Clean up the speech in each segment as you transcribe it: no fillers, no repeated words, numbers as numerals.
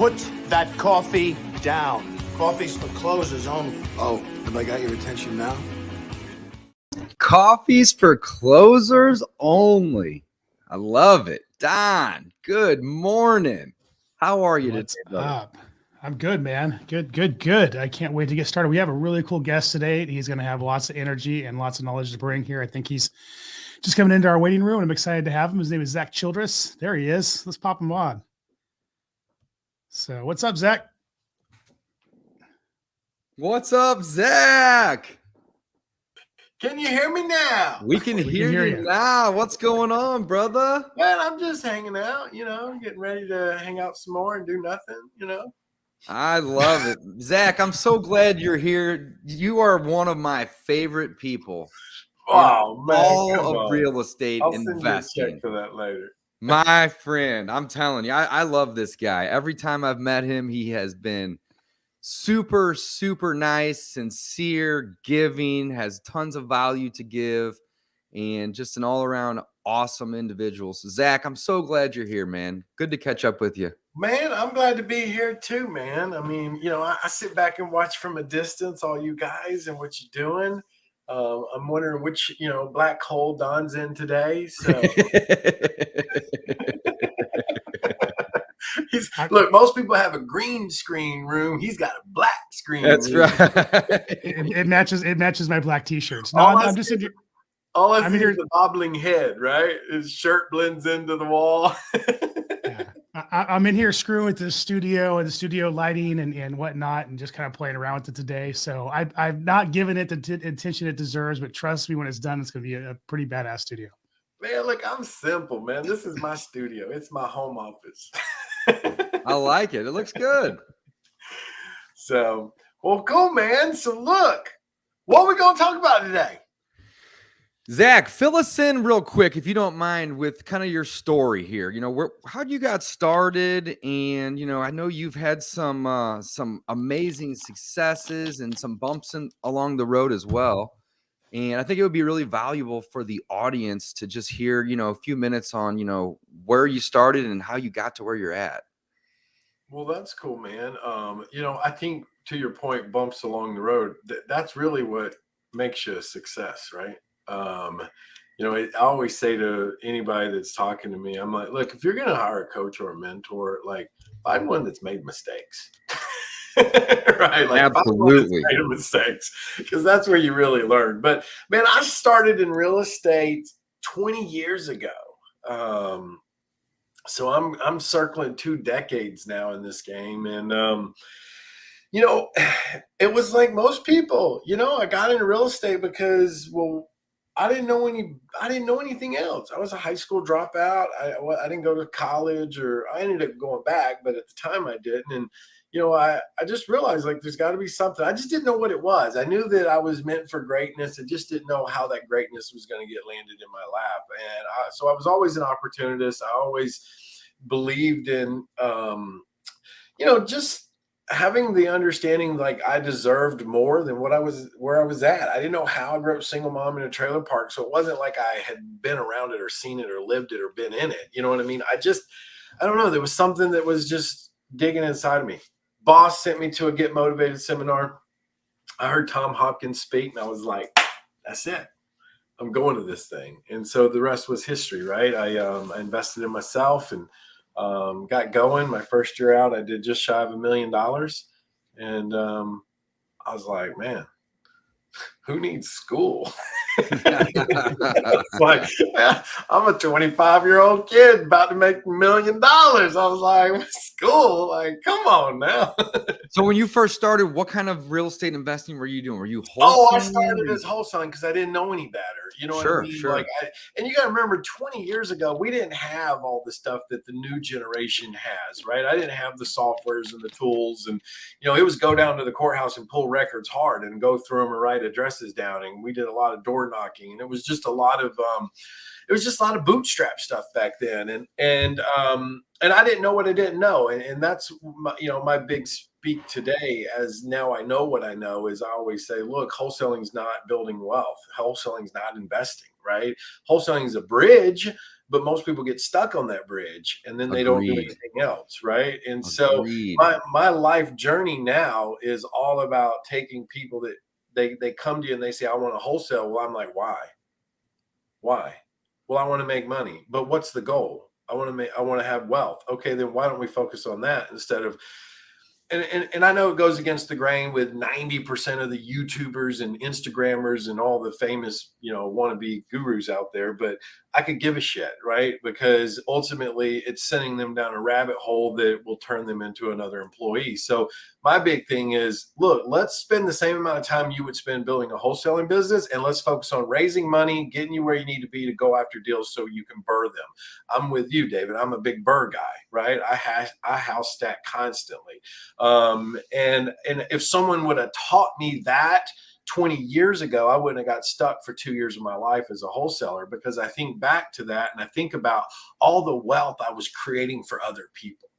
Put that coffee down. Coffee's for closers only. Oh, have I got your attention now? Coffee's for closers only. I love it. Don, good morning. How are you What's today, brother? up? I'm good, man. Good. I can't wait to get started. We have a really cool guest today. He's going to have lots of energy and lots of knowledge to bring here. I think he's just coming into our waiting room, and I'm excited to have him. His name is Zack Childress. There he is. Let's pop him on. So what's up, Zack? What's up, Zack? Can you hear me now? We can hear you now. What's going on, brother? Man, I'm just hanging out, getting ready to hang out some more and do nothing, I love it. Zack, I'm so glad you're here. You are one of my favorite people. Oh, man. All of real estate I'll send you a investing. check for that later. My friend, I'm telling you, I love this guy. Every time I've met him, he has been super, super nice, sincere, giving, has tons of value to give, and just an all-around awesome individual. So, Zack, I'm so glad you're here, man. Good to catch up with you. Man, I'm glad to be here too, man. I mean, I sit back and watch from a distance all you guys and what you're doing. I'm wondering which, black hole Don's in today. So look, most people have a green screen room. He's got a black screen That's room. right. It matches my black t-shirts. No, All I'm just in All I I'm see here- is the bobbling head, right? His shirt blends into the wall. yeah. I'm in here screwing with the studio and the studio lighting and whatnot, and just kind of playing around with it today. So I've not given it the attention it deserves, but trust me, when it's done, it's going to be a pretty badass studio. Man, look, I'm simple, man. This is my studio. It's my home office. I like it. It looks good. So, well, cool, man. So look, what are we going to talk about today? Zack, fill us in real quick, if you don't mind, with kind of your story here. How you got started, and I know you've had some amazing successes and some bumps along the road as well. And I think it would be really valuable for the audience to just hear, a few minutes on, where you started and how you got to where you're at. Well, that's cool, man. I think to your point, bumps along the road, that's really what makes you a success, right? I always say to anybody that's talking to me, I'm like, look, if you're going to hire a coach or a mentor, like, find one that's made mistakes. Right? Like, Absolutely. made mistakes, because that's where you really learn. But man, I started in real estate 20 years ago. So I'm circling 2 decades now in this game. And, it was like most people, I got into real estate because, well, I didn't know anything else. I was a high school dropout. I didn't go to college, or I ended up going back, but at the time I didn't. And, I just realized, like, there's got to be something. I just didn't know what it was. I knew that I was meant for greatness. I just didn't know how that greatness was going to get landed in my lap. And so I was always an opportunist. I always believed in, just having the understanding, like, I deserved more than where I was at. I didn't know how. I grew up single mom in a trailer park, so it wasn't like I had been around it or seen it or lived it or been in it. You know what I mean? I don't know. There was something that was just digging inside of me. Boss sent me to a Get Motivated seminar. I heard Tom Hopkins speak, and I was like, that's it. I'm going to this thing. And so the rest was history, right? I invested in myself and got going. My first year out, I did just shy of $1 million. And I was like, man, who needs school? It's like, I'm a 25-year-old kid about to make $1 million. I was like, school? Like, come on now. So when you first started, what kind of real estate investing were you doing? Were you wholesaling? Oh, I started as wholesaling because I didn't know any better. You know what I mean? Sure. Like, and you got to remember, 20 years ago, we didn't have all the stuff that the new generation has, right? I didn't have the softwares and the tools, and it was go down to the courthouse and pull records hard and go through them and write addresses down. And we did a lot of door knocking, and it was just a lot of bootstrap stuff back then. And I didn't know what I didn't know, and that's my big speak today, as now I know what I know, is I always say, look, wholesaling is not building wealth. Wholesaling is not investing, right? Wholesaling is a bridge, but most people get stuck on that bridge and then they don't do Agreed. anything else, right? And so Agreed. my life journey now is all about taking people that they come to you and they say, I want to wholesale. Well, I'm like, why? Well, I want to make money, but what's the goal? I want to have wealth. Okay, then why don't we focus on that instead of, and I know it goes against the grain with 90% of the YouTubers and Instagrammers and all the famous, wannabe gurus out there, but I could give a shit, right? Because ultimately it's sending them down a rabbit hole that will turn them into another employee. So my big thing is, look, let's spend the same amount of time you would spend building a wholesaling business, and let's focus on raising money, getting you where you need to be to go after deals so you can burr them. I'm with you, David. I'm a big burr guy, right? I house stack constantly. And if someone would have taught me that 20 years ago, I wouldn't have got stuck for 2 years of my life as a wholesaler, because I think back to that and I think about all the wealth I was creating for other people.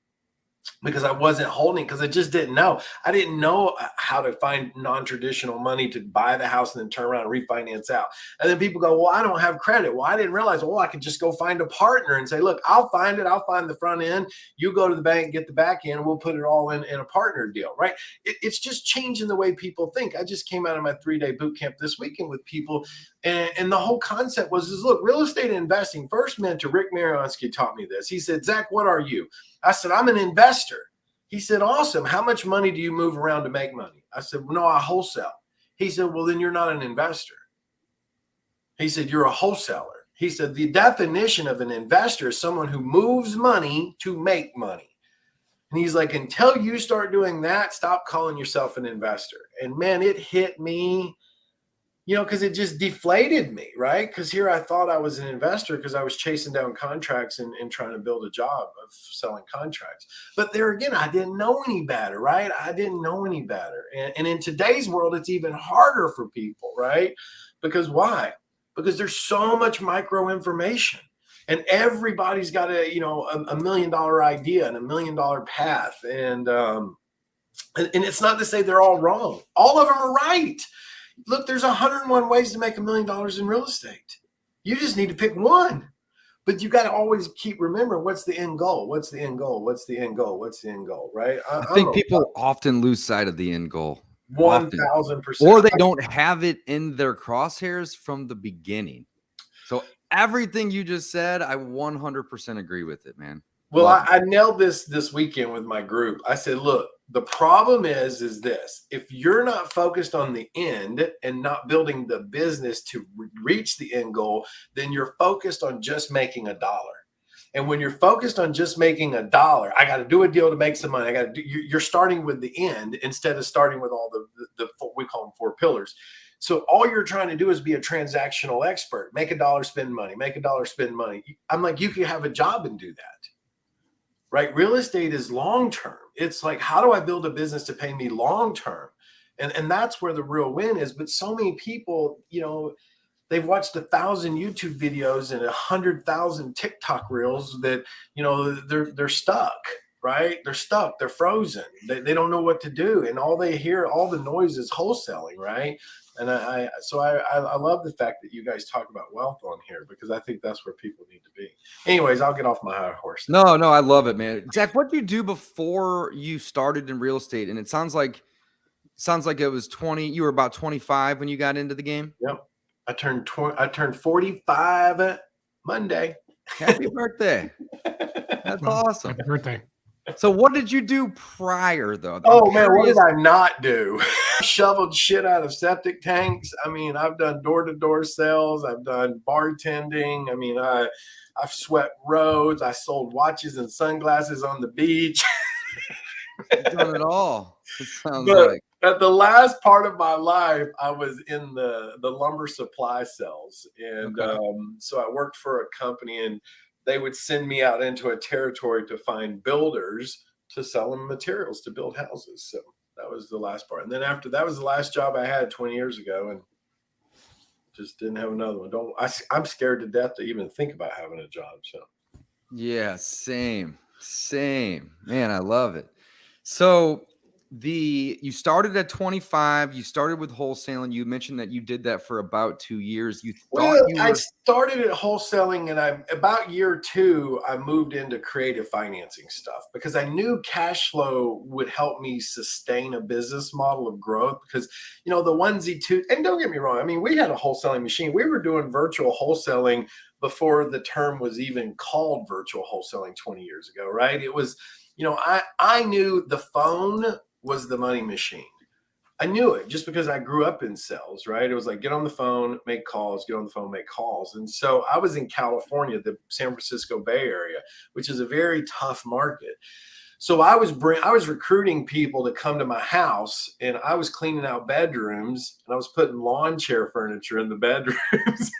Because I wasn't holding, because I just didn't know. I didn't know how to find non-traditional money to buy the house and then turn around and refinance out. And then people go, well, I don't have credit. Well, I didn't realize, I could just go find a partner and say, look, I'll find it. I'll find the front end. You go to the bank, get the back end, and we'll put it all in a partner deal, right? It's just changing the way people think. I just came out of my 3-day boot camp this weekend with people, and the whole concept was, look, real estate investing, first mentor, Rick Marionsky, taught me this. He said, Zach, what are you? I said, I'm an investor. He said, awesome. How much money do you move around to make money? I said, no, I wholesale. He said, well, then you're not an investor. He said, you're a wholesaler. He said, the definition of an investor is someone who moves money to make money. And he's like, until you start doing that, stop calling yourself an investor. And man, it hit me, because it just deflated me, right? Because here I thought I was an investor because I was chasing down contracts and trying to build a job of selling contracts. But there again, I didn't know any better, right? I didn't know any better. And in today's world, it's even harder for people, right? Because why? Because there's so much micro information. And everybody's got a $1 million idea and $1 million path. And it's not to say they're all wrong. All of them are right. Look, there's 101 ways to make $1 million in real estate. You just need to pick one. But you got to always keep remembering, what's the end goal? What's the end goal? What's the end goal? What's the end goal? Right? I think people often lose sight of the end goal. 1,000%. Or they don't have it in their crosshairs from the beginning. So everything you just said, I 100% agree with it, man. Well, I nailed this weekend with my group. I said, look, the problem is this. If you're not focused on the end and not building the business to reach the end goal, then you're focused on just making $1. And when you're focused on just making $1, I got to do a deal to make some money. You're starting with the end instead of starting with all the we call them 4 pillars. So all you're trying to do is be a transactional expert. Make $1, spend money. Make $1, spend money. I'm like, you can have a job and do that. Right? Real estate is long-term. It's like, how do I build a business to pay me long-term? And that's where the real win is. But so many people, they've watched 1,000 YouTube videos and 100,000 TikTok reels that, they're stuck, right? They're stuck. They're frozen. They don't know what to do. And all they hear, all the noise is wholesaling, right? And I love the fact that you guys talk about wealth on here, because I think that's where people need to be. Anyways, I'll get off my high horse. No, I love it, man. Zach, what did you do before you started in real estate? And it sounds like it was 20. You were about 25 when you got into the game. Yep. I turned 45 Monday. Happy birthday. That's awesome. Happy birthday. So what did you do prior, though? Oh, man, what did I not do? Shoveled shit out of septic tanks. I mean, I've done door-to-door sales. I've done bartending. I mean, I've swept roads. I sold watches and sunglasses on the beach. You've done it all. It sounds But like. at the last part of my life, I was in the lumber supply sales. And so I worked for a company, and they would send me out into a territory to find builders to sell them materials to build houses. So that was the last part. And then after that was the last job I had 20 years ago, and just didn't have another one. I'm scared to death to even think about having a job. So yeah, same, man. I love it. So you started at 25, you started with wholesale, and you mentioned that you did that for about 2 years. You thought Well, you I were started at wholesaling, and about year 2, I moved into creative financing stuff because I knew cash flow would help me sustain a business model of growth. Because, the onesie two, and don't get me wrong, I mean, we had a wholesaling machine. We were doing virtual wholesaling before the term was even called virtual wholesaling 20 years ago, right? It was, I knew the phone was the money machine. I knew it just because I grew up in sales, right? It was like, get on the phone, make calls, get on the phone, make calls. And so I was in California, the San Francisco Bay Area, which is a very tough market. So I was recruiting people to come to my house, and I was cleaning out bedrooms, and I was putting lawn chair furniture in the bedrooms.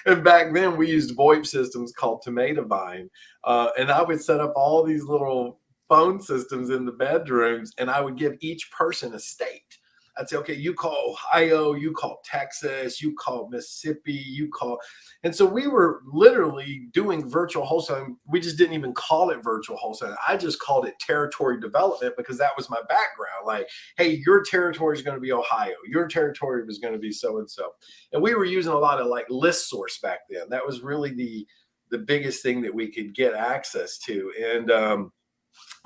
And back then we used VoIP systems called Tomato Vine. And I would set up all these little phone systems in the bedrooms, and I would give each person a state. I'd say, okay, you call Ohio, you call Texas, you call Mississippi, you call. And so we were literally doing virtual wholesaling. We just didn't even call it virtual wholesaling. I just called it territory development because that was my background. Like, hey, your territory is going to be Ohio. Your territory was going to be so-and-so. And we were using a lot of like list source back then. That was really the biggest thing that we could get access to.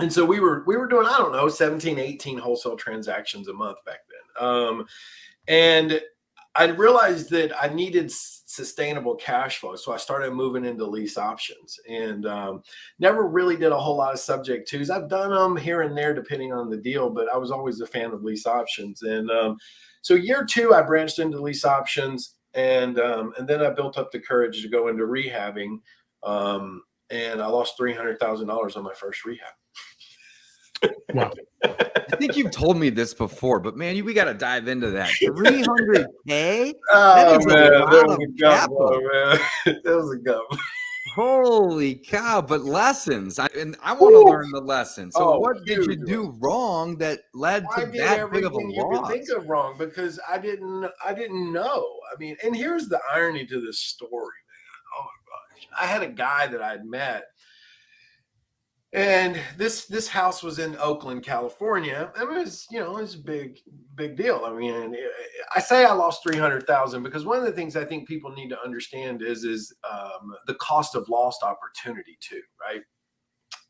And so we were doing, I don't know, 17, 18 wholesale transactions a month back then. And I realized that I needed sustainable cash flow. So I started moving into lease options, and never really did a whole lot of subject twos. I've done them here and there depending on the deal, but I was always a fan of lease options. And so year 2, I branched into lease options, and then I built up the courage to go into rehabbing. And I lost $300,000 on my first rehab. Wow. I think you've told me this before, but man, we got to dive into that. 300K? Oh, That is man, a lot of capital. man. That was a gum. Holy cow! But lessons, I want to learn the lessons. So, what did you do wrong that led to that big of a everything you could loss? think of wrong because I didn't know. I mean, and here's the irony to this story, man. Oh my gosh, I had a guy that I'd met. And this house was in Oakland, California. I mean, it was a big deal. I mean, I say I lost 300,000 because one of the things I think people need to understand is the cost of lost opportunity too, right?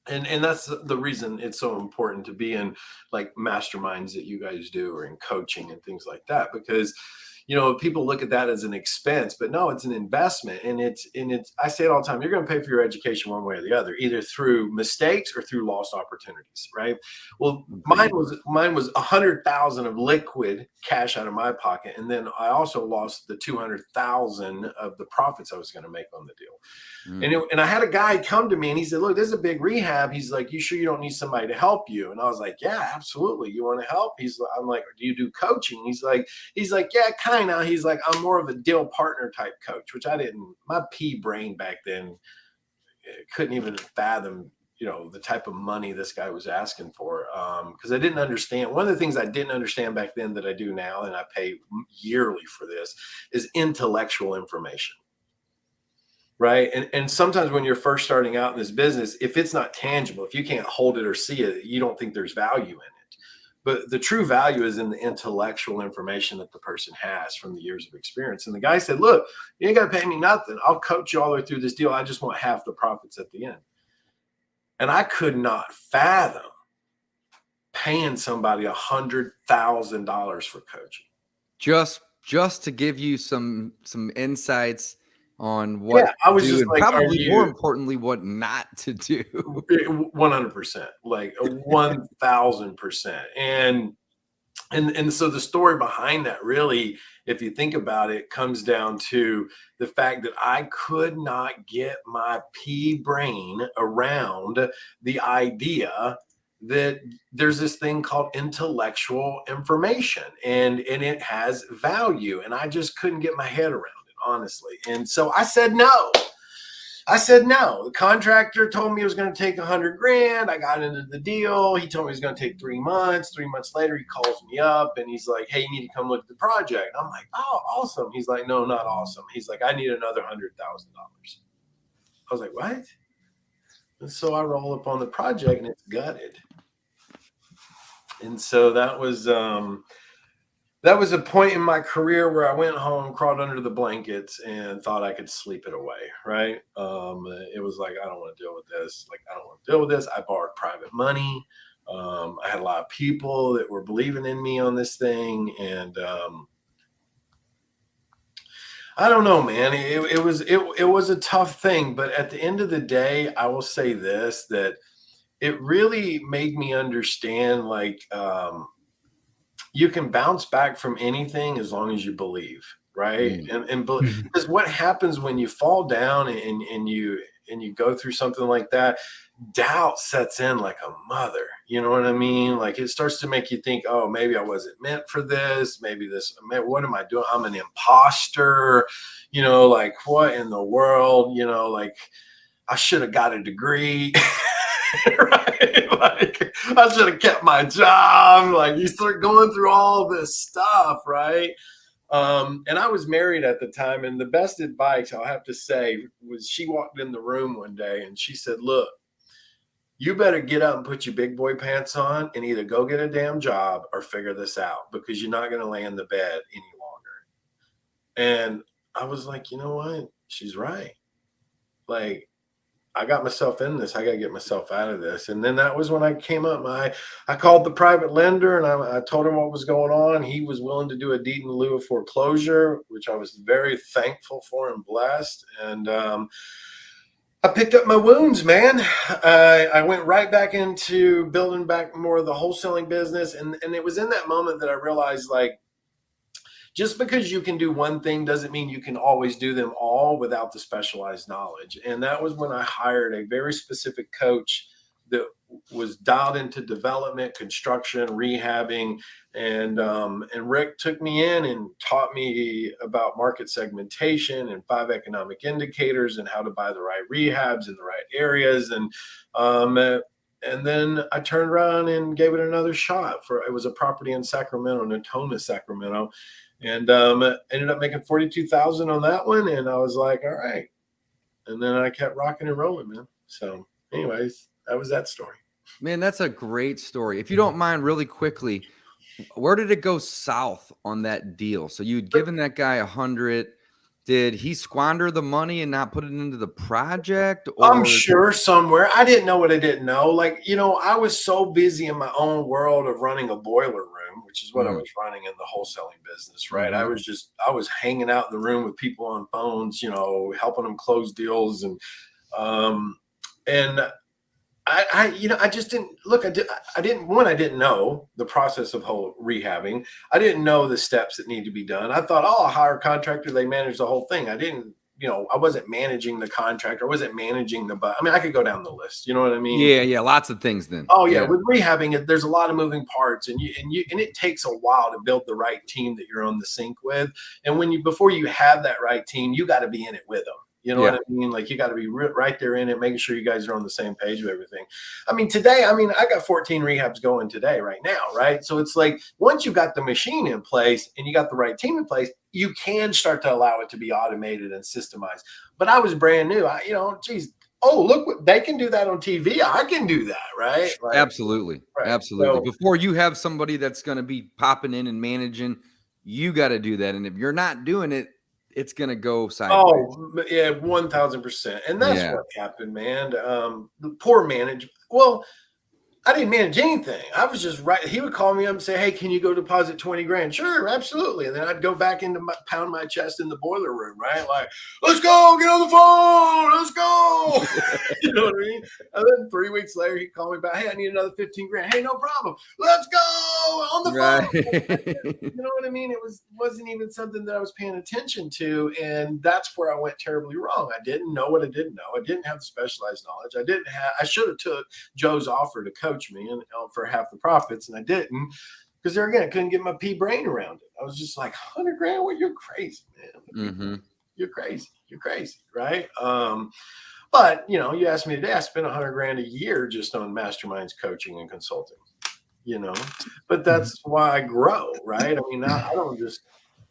And that's the reason it's so important to be in like masterminds that you guys do or in coaching and things like that, because people look at that as an expense, but no, it's an investment. And it's, I say it all the time, you're going to pay for your education one way or the other, either through mistakes or through lost opportunities. Right. Well, mine was 100,000 of liquid cash out of my pocket. And then I also lost the 200,000 of the profits I was going to make on the deal. And I had a guy come to me and he said, look, this is a big rehab. He's like, you sure you don't need somebody to help you? And I was like, yeah, absolutely. You want to help? I'm like, do you do coaching? He's like, yeah, kind of. He's like, I'm more of a deal partner type coach, which my pea brain back then couldn't even fathom, the type of money this guy was asking for. Because I didn't understand. One of the things I didn't understand back then that I do now, and I pay yearly for this, is intellectual information. Right. And sometimes when you're first starting out in this business, if it's not tangible, if you can't hold it or see it, you don't think there's value in it. But the true value is in the intellectual information that the person has from the years of experience. And the guy said, look, you ain't got to pay me nothing. I'll coach you all the way through this deal. I just want half the profits at the end. And I could not fathom paying somebody $100,000 for coaching. Just to give you some insights on what I was to do, just and like, probably more importantly, what not to do. 100%, like 1,000%. And so the story behind that, really, if you think about it, comes down to the fact that I could not get my pea brain around the idea that there's this thing called intellectual information and it has value. And I just couldn't get my head around it, honestly. And so I said no. The contractor told me it was going to take $100,000. I got into the deal. He told me it was going to take 3 months. 3 months later, he calls me up and he's like, hey, you need to come look at the project. I'm like, oh, awesome. He's like, no, not awesome. He's like, I need another $100,000. I was like, what? And so I roll up on the project and it's gutted. And so that was a point in my career where I went home, crawled under the blankets, and thought I could sleep it away. Right? It was like, I don't want to deal with this. Like, I don't want to deal with this. I borrowed private money. I had a lot of people that were believing in me on this thing, and I don't know, man. It was a tough thing, but at the end of the day, I will say this, that it really made me understand, like, you can bounce back from anything as long as you believe, right? Mhm. Because what happens when you fall down and you go through something like that, doubt sets in like a mother. You know what I mean? Like, it starts to make you think, oh, maybe I wasn't meant for this. Maybe this, what am I doing? I'm an imposter. Like, what in the world? Like, I should have got a degree. Right? Like, I should have kept my job. Like, you start going through all this stuff, right? And I was married at the time, and the best advice I'll have to say was, she walked in the room one day and she said, look, you better get up and put your big boy pants on and either go get a damn job or figure this out, because you're not going to lay in the bed any longer. And I was like, you know what? She's right. Like, I got myself in this. I got to get myself out of this. And then that was when I came up. I called the private lender, and I told him what was going on. He was willing to do a deed in lieu of foreclosure, which I was very thankful for and blessed. And I picked up my wounds, man. I went right back into building back more of the wholesaling business. And it was in that moment that I realized, like, just because you can do one thing doesn't mean you can always do them all without the specialized knowledge. And that was when I hired a very specific coach that was dialed into development, construction, rehabbing. And Rick took me in and taught me about market segmentation and 5 economic indicators and how to buy the right rehabs in the right areas. And then I turned around and gave it another shot. It was a property in Sacramento, Natoma, Sacramento, and ended up making 42,000 on that one. And I was like, all right. And then I kept rocking and rolling, man. So anyways, that was that story. Man, that's a great story. If you don't mind, really quickly, where did it go south on that deal? So you'd given that guy 100. Did he squander the money and not put it into the project? I'm Or sure somewhere. I didn't know what I didn't know. Like, I was so busy in my own world of running a boiler room, which is what I was running in the wholesaling business, right? I was hanging out in the room with people on phones, helping them close deals. And I just didn't look. I didn't know the process of whole rehabbing. I didn't know the steps that need to be done. I thought, oh, I'll hire a contractor. They manage the whole thing. I didn't, I wasn't managing the contractor. I wasn't managing I could go down the list. You know what I mean? yeah, lots of things then. Oh yeah. With rehabbing, there's a lot of moving parts, and it takes a while to build the right team that you're on the sync with. And before you have that right team, you got to be in it with them. You know what I mean? Like, you got to be right there in it, making sure you guys are on the same page with everything. Today, I got 14 rehabs going today right now, right? So it's like, once you got the machine in place and you got the right team in place, you can start to allow it to be automated and systemized. But I was brand new. Oh, look, they can do that on TV. I can do that, right? Like, Absolutely. right. Absolutely. So, before you have somebody that's going to be popping in and managing, you got to do that. And if you're not doing it, it's going to go sideways. oh yeah, 1,000%. And that's what happened, man. The poor management. Well, I didn't manage anything. I was just right. He would call me up and say, hey, can you go deposit 20 grand? Sure, absolutely. And then I'd go back into pound my chest in the boiler room, right? Like, let's go, get on the phone. Let's go. You know what I mean? And then 3 weeks later, he'd call me back. Hey, I need another 15 grand. Hey, no problem. Let's go on the phone. You know what I mean? It wasn't even something that I was paying attention to. And that's where I went terribly wrong. I didn't know what I didn't know. I didn't have the specialized knowledge. I should have took Joe's offer to coach me and for half the profits, and I didn't, because there again, I couldn't get my pea brain around it. I was just like, 100 grand? Well, you're crazy, man. You're crazy, right? But you asked me today, I spent 100 grand a year just on masterminds, coaching, and consulting. But that's why I grow, right? I don't just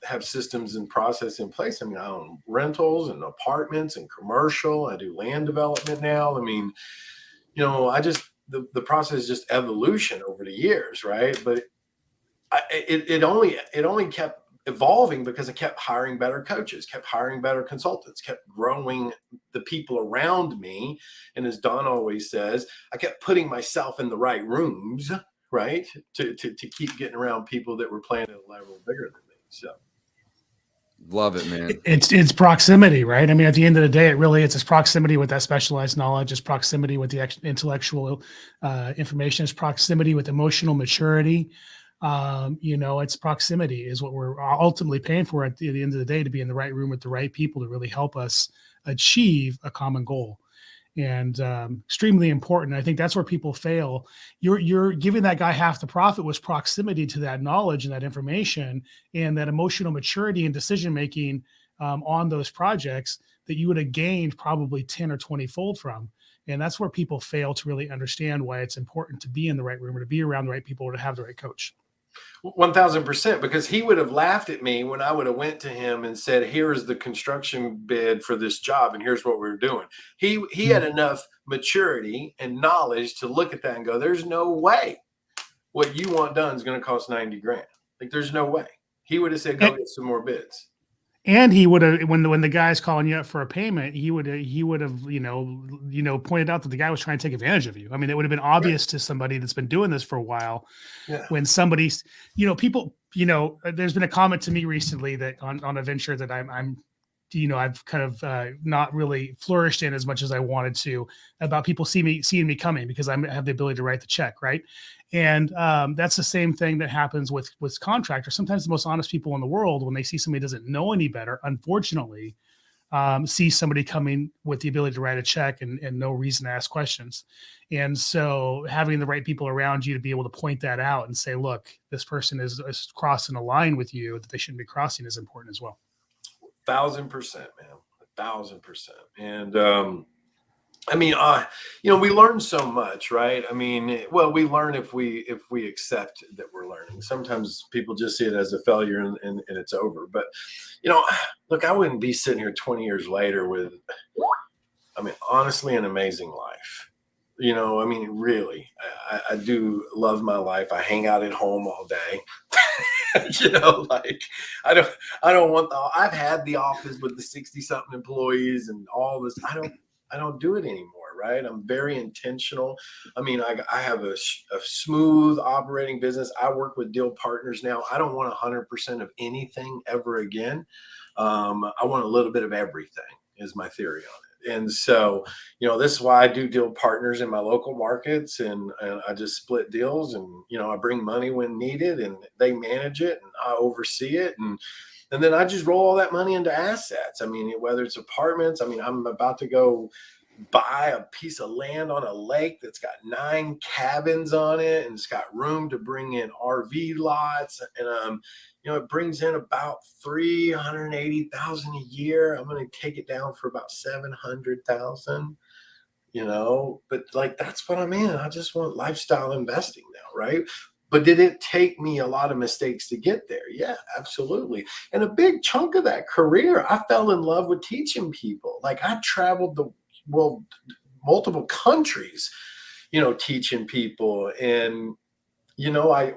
have systems and process in place. I own rentals and apartments and commercial. I do land development now. the process is just evolution over the years, right? But it only kept evolving because I kept hiring better coaches, kept hiring better consultants, kept growing the people around me. And as Don always says, I kept putting myself in the right rooms, right, to keep getting around people that were playing at a level bigger than me. So Love it, man. It's proximity, right? I mean, at the end of the day, it's proximity with that specialized knowledge. It's proximity with the intellectual information. It's proximity with emotional maturity. It's proximity is what we're ultimately paying for at the end of the day, to be in the right room with the right people to really help us achieve a common goal. And extremely important. I think that's where people fail. You're giving that guy half the profit was proximity to that knowledge and that information and that emotional maturity and decision making on those projects that you would have gained probably 10 or 20 fold from. And that's where people fail to really understand why it's important to be in the right room or to be around the right people or to have the right coach. 1000%, because he would have laughed at me when I would have went to him and said, here is the construction bid for this job and here's what we're doing. He had enough maturity and knowledge to look at that and go, there's no way what you want done is going to cost 90 grand. Like, there's no way. He would have said, go get some more bids. And he would have, when the guy's calling you up for a payment, he would have pointed out that the guy was trying to take advantage of you. I mean, it would have been obvious to somebody that's been doing this for a while. Yeah. When somebody's, people, there's been a comment to me recently that on a venture that I've kind of not really flourished in as much as I wanted to, about people seeing me coming because I have the ability to write the check, right? And that's the same thing that happens with contractors. Sometimes the most honest people in the world, when they see somebody doesn't know any better, unfortunately, see somebody coming with the ability to write a check and no reason to ask questions. And so having the right people around you to be able to point that out and say, look, this person is crossing a line with you that they shouldn't be crossing is important as well. 1000%, man. 1000%. And we learn so much, right? I mean, well, we learn if we accept that we're learning. Sometimes people just see it as a failure and it's over. But look, I wouldn't be sitting here 20 years later with, honestly, an amazing life. Really, I do love my life. I hang out at home all day. I don't want I've had the office with the 60 something employees and all this. I don't do it anymore. Right. I'm very intentional. I have a smooth operating business. I work with deal partners now. I don't want 100% of anything ever again. I want a little bit of everything is my theory on it. And so, this is why I do deal partners in my local markets and I just split deals and, I bring money when needed and they manage it and I oversee it. And then I just roll all that money into assets. Whether it's apartments, I'm about to go buy a piece of land on a lake that's got 9 cabins on it and it's got room to bring in RV lots. And, it brings in about $380,000 a year. I'm going to take it down for about $700,000, but that's what I'm in. I just want lifestyle investing now. Right. But did it take me a lot of mistakes to get there? Yeah, absolutely. And a big chunk of that career, I fell in love with teaching people. I traveled the world, multiple countries, teaching people. And, I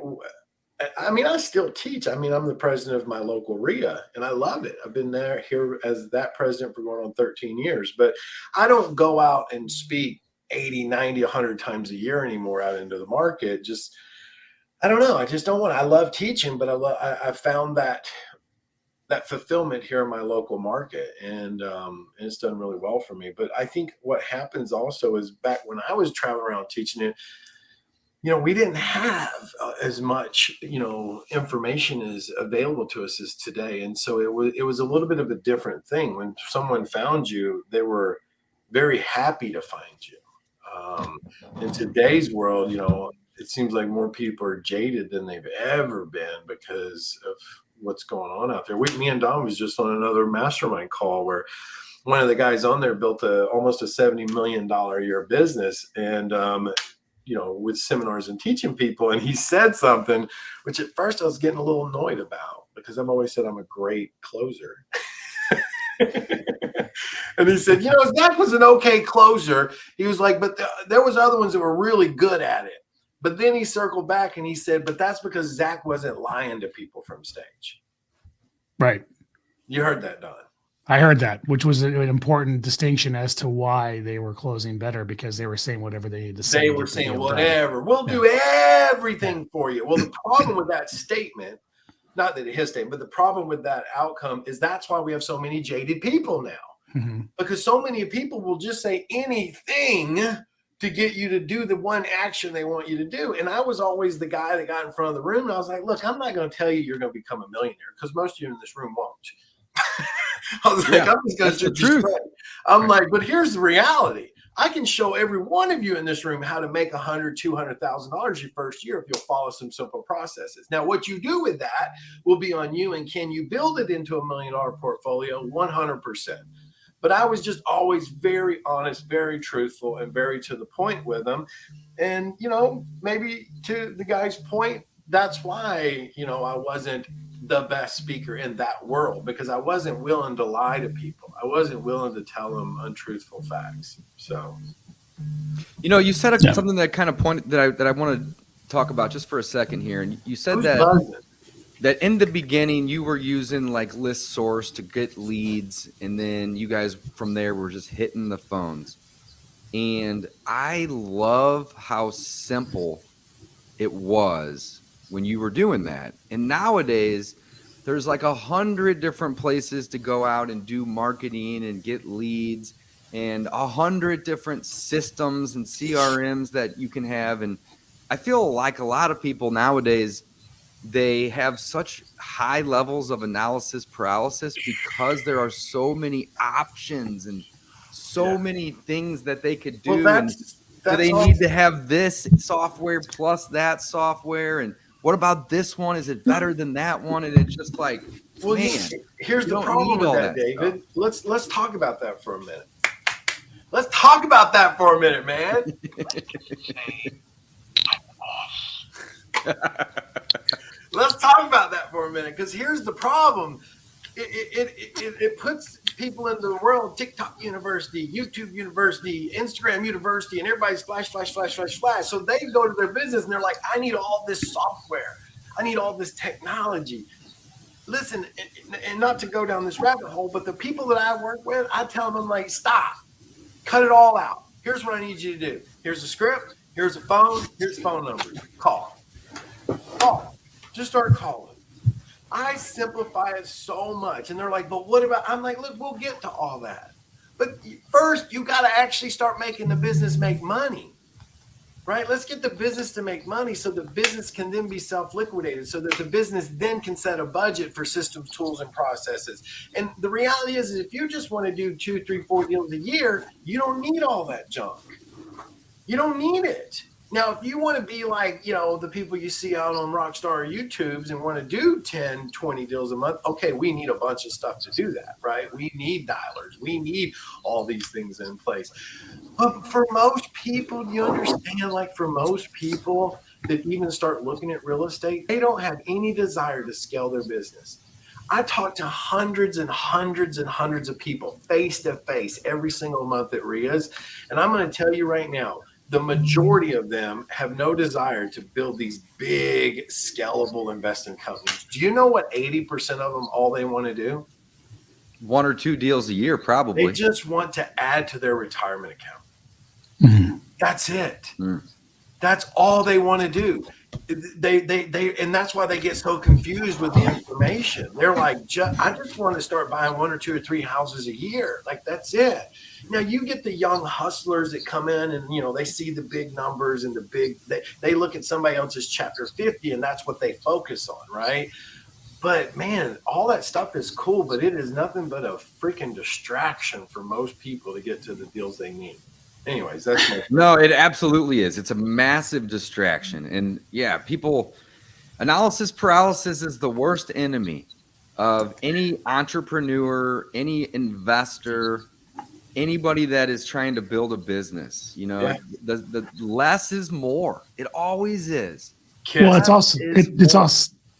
still teach. I'm the president of my local RIA and I love it. I've been here as that president for going on 13 years, but I don't go out and speak 80, 90, 100 times a year anymore out into the market. I don't know. I just don't want to. I love teaching, but I found that fulfillment here in my local market, and it's done really well for me. But I think what happens also is back when I was traveling around teaching it, we didn't have as much, information is available to us as today. And so it was a little bit of a different thing. When someone found you, they were very happy to find you. In today's world, it seems like more people are jaded than they've ever been because of what's going on out there. Me and Don was just on another mastermind call where one of the guys on there built almost a $70 million a year business and, with seminars and teaching people. And he said something, which at first I was getting a little annoyed about because I've always said I'm a great closer. And he said, Zach was an okay closer. He was like, but there was other ones that were really good at it. But then he circled back and he said, but that's because Zach wasn't lying to people from stage. Right. You heard that, Don. I heard that, which was an important distinction as to why they were closing better, because they were saying whatever they needed to say. They were saying, whatever, we'll do everything for you. Well, the problem with that statement, not that his statement, but the problem with that outcome is that's why we have so many jaded people now, because so many people will just say anything to get you to do the one action they want you to do. And I was always the guy that got in front of the room. And I was like, look, I'm not going to tell you you're going to become a millionaire, because most of you in this room won't. I was like, I'm just going to shoot you straight. I'm like, but here's the reality. I can show every one of you in this room how to make $100,000, $200,000 your first year if you'll follow some simple processes. Now, what you do with that will be on you. And can you build it into $1 million portfolio? 100%. But I was just always very honest, very truthful, and very to the point with them. And, maybe to the guy's point, that's why, I wasn't the best speaker in that world, because I wasn't willing to lie to people. I wasn't willing to tell them untruthful facts. So, you said something that kind of pointed that I want to talk about just for a second here. And you said that in the beginning you were using like list source to get leads, and then you guys from there were just hitting the phones. And I love how simple it was when you were doing that. And nowadays there's like 100 different places to go out and do marketing and get leads, and 100 different systems and CRMs that you can have. And I feel like a lot of people nowadays, they have such high levels of analysis paralysis because there are so many options and so many things that they could do. Well, do they need to have this software plus that software? And what about this one? Is it better than that one? And it's just like, man, here's the problem with that, David. Let's talk about that for a minute. Let's talk about that for a minute, man. Let's talk about that for a minute, because here's the problem. It puts people into the world, TikTok University, YouTube University, Instagram University, and everybody's flash. So they go to their business and they're like, I need all this software. I need all this technology. Listen, and not to go down this rabbit hole, but the people that I work with, I tell them, like, stop, cut it all out. Here's what I need you to do. Here's the script. Here's the phone. Here's the phone number. Call. Just start calling. I simplify it so much. And they're like, but what about, I'm like, look, we'll get to all that. But first, you got to actually start making the business make money, right? Let's get the business to make money so the business can then be self-liquidated, so that the business then can set a budget for systems, tools, and processes. And the reality is if you just want to do 2, 3, 4 deals a year, you don't need all that junk. You don't need it. Now, if you want to be like, the people you see out on Rockstar YouTubes and want to do 10, 20 deals a month, okay, we need a bunch of stuff to do that, right? We need dialers. We need all these things in place. But for most people, you understand, like for most people that even start looking at real estate, they don't have any desire to scale their business. I talk to hundreds and hundreds and hundreds of people face to face every single month at RIAs. And I'm going to tell you right now, the majority of them have no desire to build these big, scalable investing companies. Do you know what 80% of them, all they want to do? 1 or 2 deals a year, probably. They just want to add to their retirement account. Mm-hmm. That's it. That's all they want to do. They and that's why they get so confused with the information. They're like, I just want to start buying 1 or 2 or 3 houses a year. Like, that's it. Now you get the young hustlers that come in and, they see the big numbers and they look at somebody else's chapter 50 and that's what they focus on. Right. But man, all that stuff is cool, but it is nothing but a freaking distraction for most people to get to the deals they need. Anyways, that's no, it absolutely is. It's a massive distraction. And analysis paralysis is the worst enemy of any entrepreneur, any investor, anybody that is trying to build a business. The less is more. It always is. Well, it's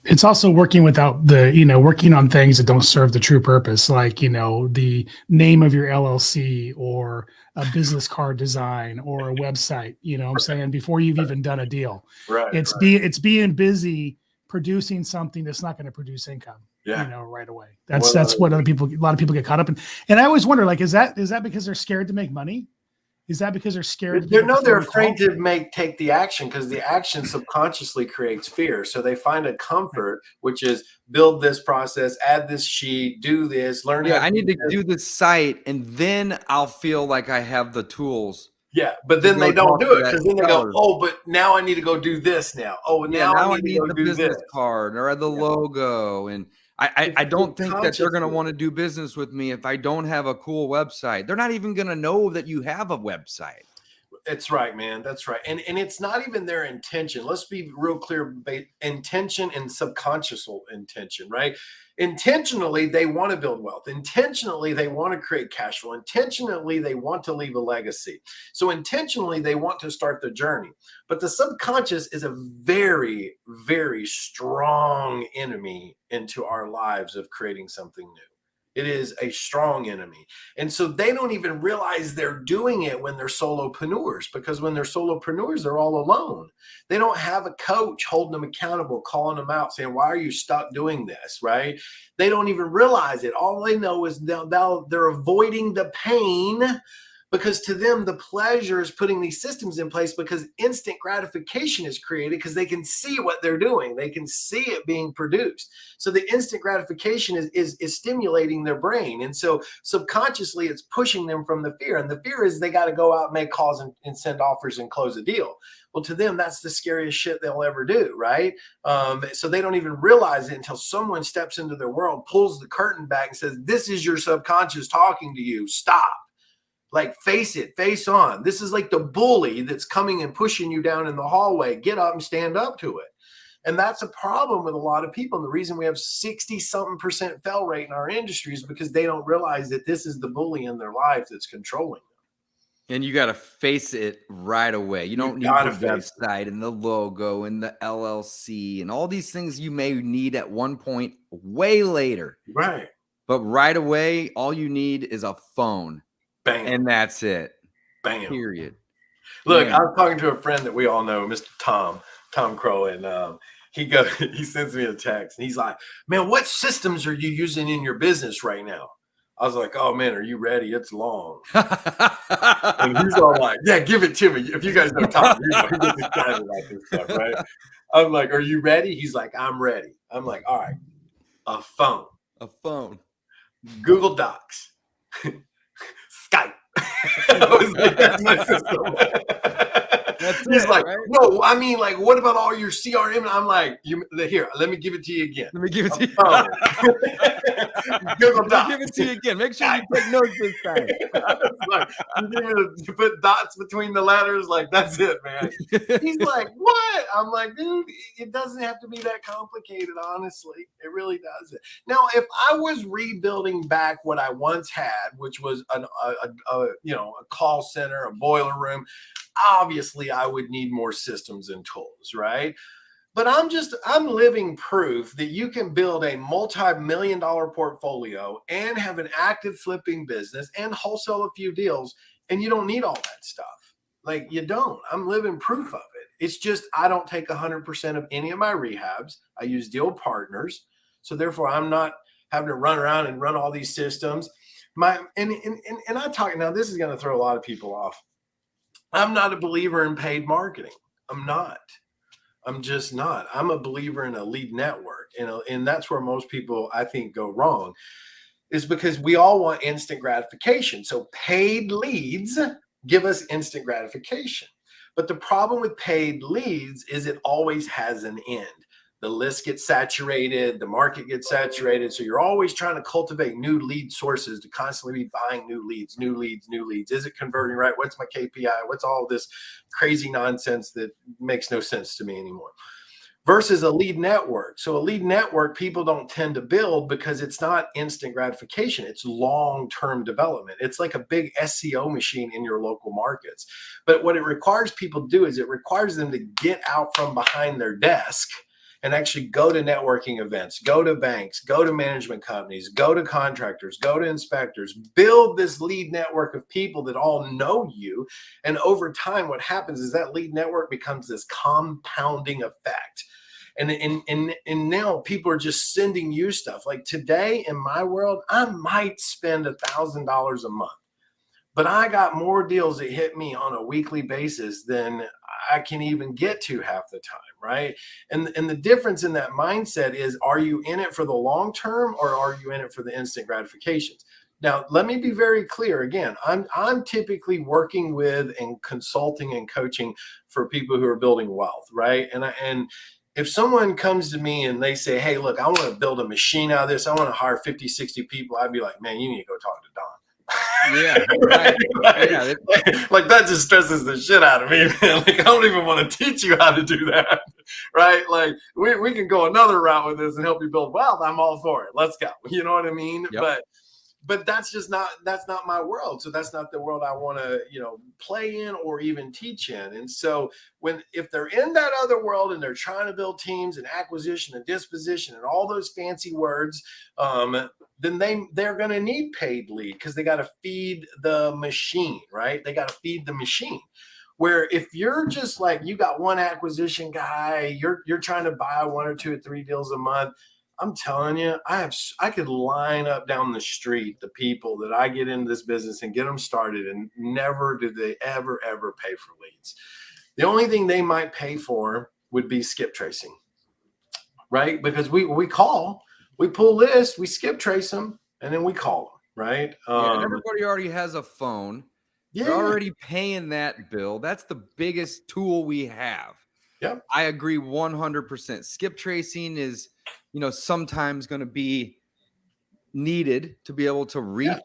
It's also working without working on things that don't serve the true purpose, like, the name of your LLC or a business card design or a website, what I'm saying, before you've even done a deal. Right. It's being busy producing something that's not going to produce income, right away. That's what a lot of people get caught up in. And I always wonder, like, is that because they're scared to make money? Is that because they're scared? They're afraid to take the action, because the action subconsciously creates fear. So they find a comfort, which is build this process, add this sheet, do this, learn. Yeah, I need to do this site, and then I'll feel like I have the tools. Yeah, but then they don't do it, because then they go, oh, but now I need to go do this now. Oh, now I need to go the do business this card or the logo. And I don't think that they're going to want to do business with me if I don't have a cool website. They're not even going to know that you have a website. That's right, man. That's right. And it's not even their intention. Let's be real clear. Intention and subconscious intention, right? Intentionally, they want to build wealth. Intentionally, they want to create cash flow. Intentionally, they want to leave a legacy. So intentionally, they want to start the journey. But the subconscious is a very, very strong enemy into our lives of creating something new. It is a strong enemy. And so they don't even realize they're doing it when they're solopreneurs, because when they're solopreneurs, they're all alone. They don't have a coach holding them accountable, calling them out, saying, why are you stuck doing this, right? They don't even realize it. All they know is they're avoiding the pain, because to them, the pleasure is putting these systems in place, because instant gratification is created because they can see what they're doing. They can see it being produced. So the instant gratification is stimulating their brain. And so subconsciously, it's pushing them from the fear. And the fear is they got to go out and make calls and send offers and close a deal. Well, to them, that's the scariest shit they'll ever do, right? So they don't even realize it until someone steps into their world, pulls the curtain back and says, this is your subconscious talking to you. Stop. Like, face it, face on. This is like the bully that's coming and pushing you down in the hallway. Get up and stand up to it. And that's a problem with a lot of people. And the reason we have 60-something% fail rate in our industry is because they don't realize that this is the bully in their lives that's controlling them. And you got to face it right away. You don't need the website and the logo and the LLC and all these things you may need at one point way later. Right. But right away, all you need is a phone. Bam. And that's it. Bam. Period. Look, I was talking to a friend that we all know, Mr. Tom Crow, and he sends me a text, and he's like, man, what systems are you using in your business right now? I was like, oh man, are you ready? It's long. And he's all like, yeah, give it to me. If you guys know Tom, he gets excited about this stuff, right? I'm like, are you ready? He's like, I'm ready. I'm like, all right, a phone, Google Docs, Skype. I was like, that's my system. He's like, right? No, I mean, like, what about all your CRM? And I'm like, here, let me give it to you again. Let me give it to you. Google Docs. Give it to you again. Make sure you take notes this time. Like, you put dots between the letters. Like, that's it, man. He's like, what? I'm like, dude, it doesn't have to be that complicated, honestly. It really doesn't. Now, if I was rebuilding back what I once had, which was a call center, a boiler room, obviously I would need more systems and tools, right? But I'm living proof that you can build a multi-million-dollar portfolio and have an active flipping business and wholesale a few deals, and you don't need all that stuff. Like, you don't. I'm living proof of it. It's just I don't take 100% of any of my rehabs. I use deal partners. So therefore, I'm not having to run around and run all these systems. And I talk now, this is going to throw a lot of people off. I'm not a believer in paid marketing. I'm not. I'm just not. I'm a believer in a lead network. And that's where most people, I think, go wrong, is because we all want instant gratification. So paid leads give us instant gratification. But the problem with paid leads is it always has an end. The list gets saturated, the market gets saturated. So you're always trying to cultivate new lead sources to constantly be buying new leads. Is it converting right? What's my KPI? What's all this crazy nonsense that makes no sense to me anymore? Versus a lead network. So a lead network, people don't tend to build because it's not instant gratification. It's long-term development. It's like a big SEO machine in your local markets. But what it requires people to do is it requires them to get out from behind their desk and actually go to networking events, go to banks, go to management companies, go to contractors, go to inspectors, build this lead network of people that all know you. And over time, what happens is that lead network becomes this compounding effect. And now people are just sending you stuff. Like today in my world, I might spend $1,000 a month, but I got more deals that hit me on a weekly basis than I can even get to half the time, right? And the difference in that mindset is, are you in it for the long term or are you in it for the instant gratifications? Now, let me be very clear. Again, I'm typically working with and consulting and coaching for people who are building wealth, right? And if someone comes to me and they say, hey, look, I want to build a machine out of this, I want to hire 50, 60 people, I'd be like, man, you need to go talk to Don. Yeah. Right? Yeah. Like that just stresses the shit out of me, man. Like I don't even want to teach you how to do that. Right? Like we can go another route with this and help you build wealth. I'm all for it. Let's go. You know what I mean? Yep. But that's not my world. So that's not the world I want to, play in or even teach in. And so if they're in that other world and they're trying to build teams and acquisition and disposition and all those fancy words, then they're going to need paid lead because they got to feed the machine, right? They got to feed the machine. Where if you're just like, you got one acquisition guy, you're trying to buy 1 or 2 or 3 deals a month, I'm telling you, I could line up down the street the people that I get into this business and get them started, and never do they ever pay for leads. The only thing they might pay for would be skip tracing, right? Because we pull lists, we skip trace them, and then we call them, right? And everybody already has a phone. Yeah. They're already paying that bill. That's the biggest tool we have. Yep. I agree 100%. Skip tracing is, sometimes going to be needed to be able to reach. Yeah.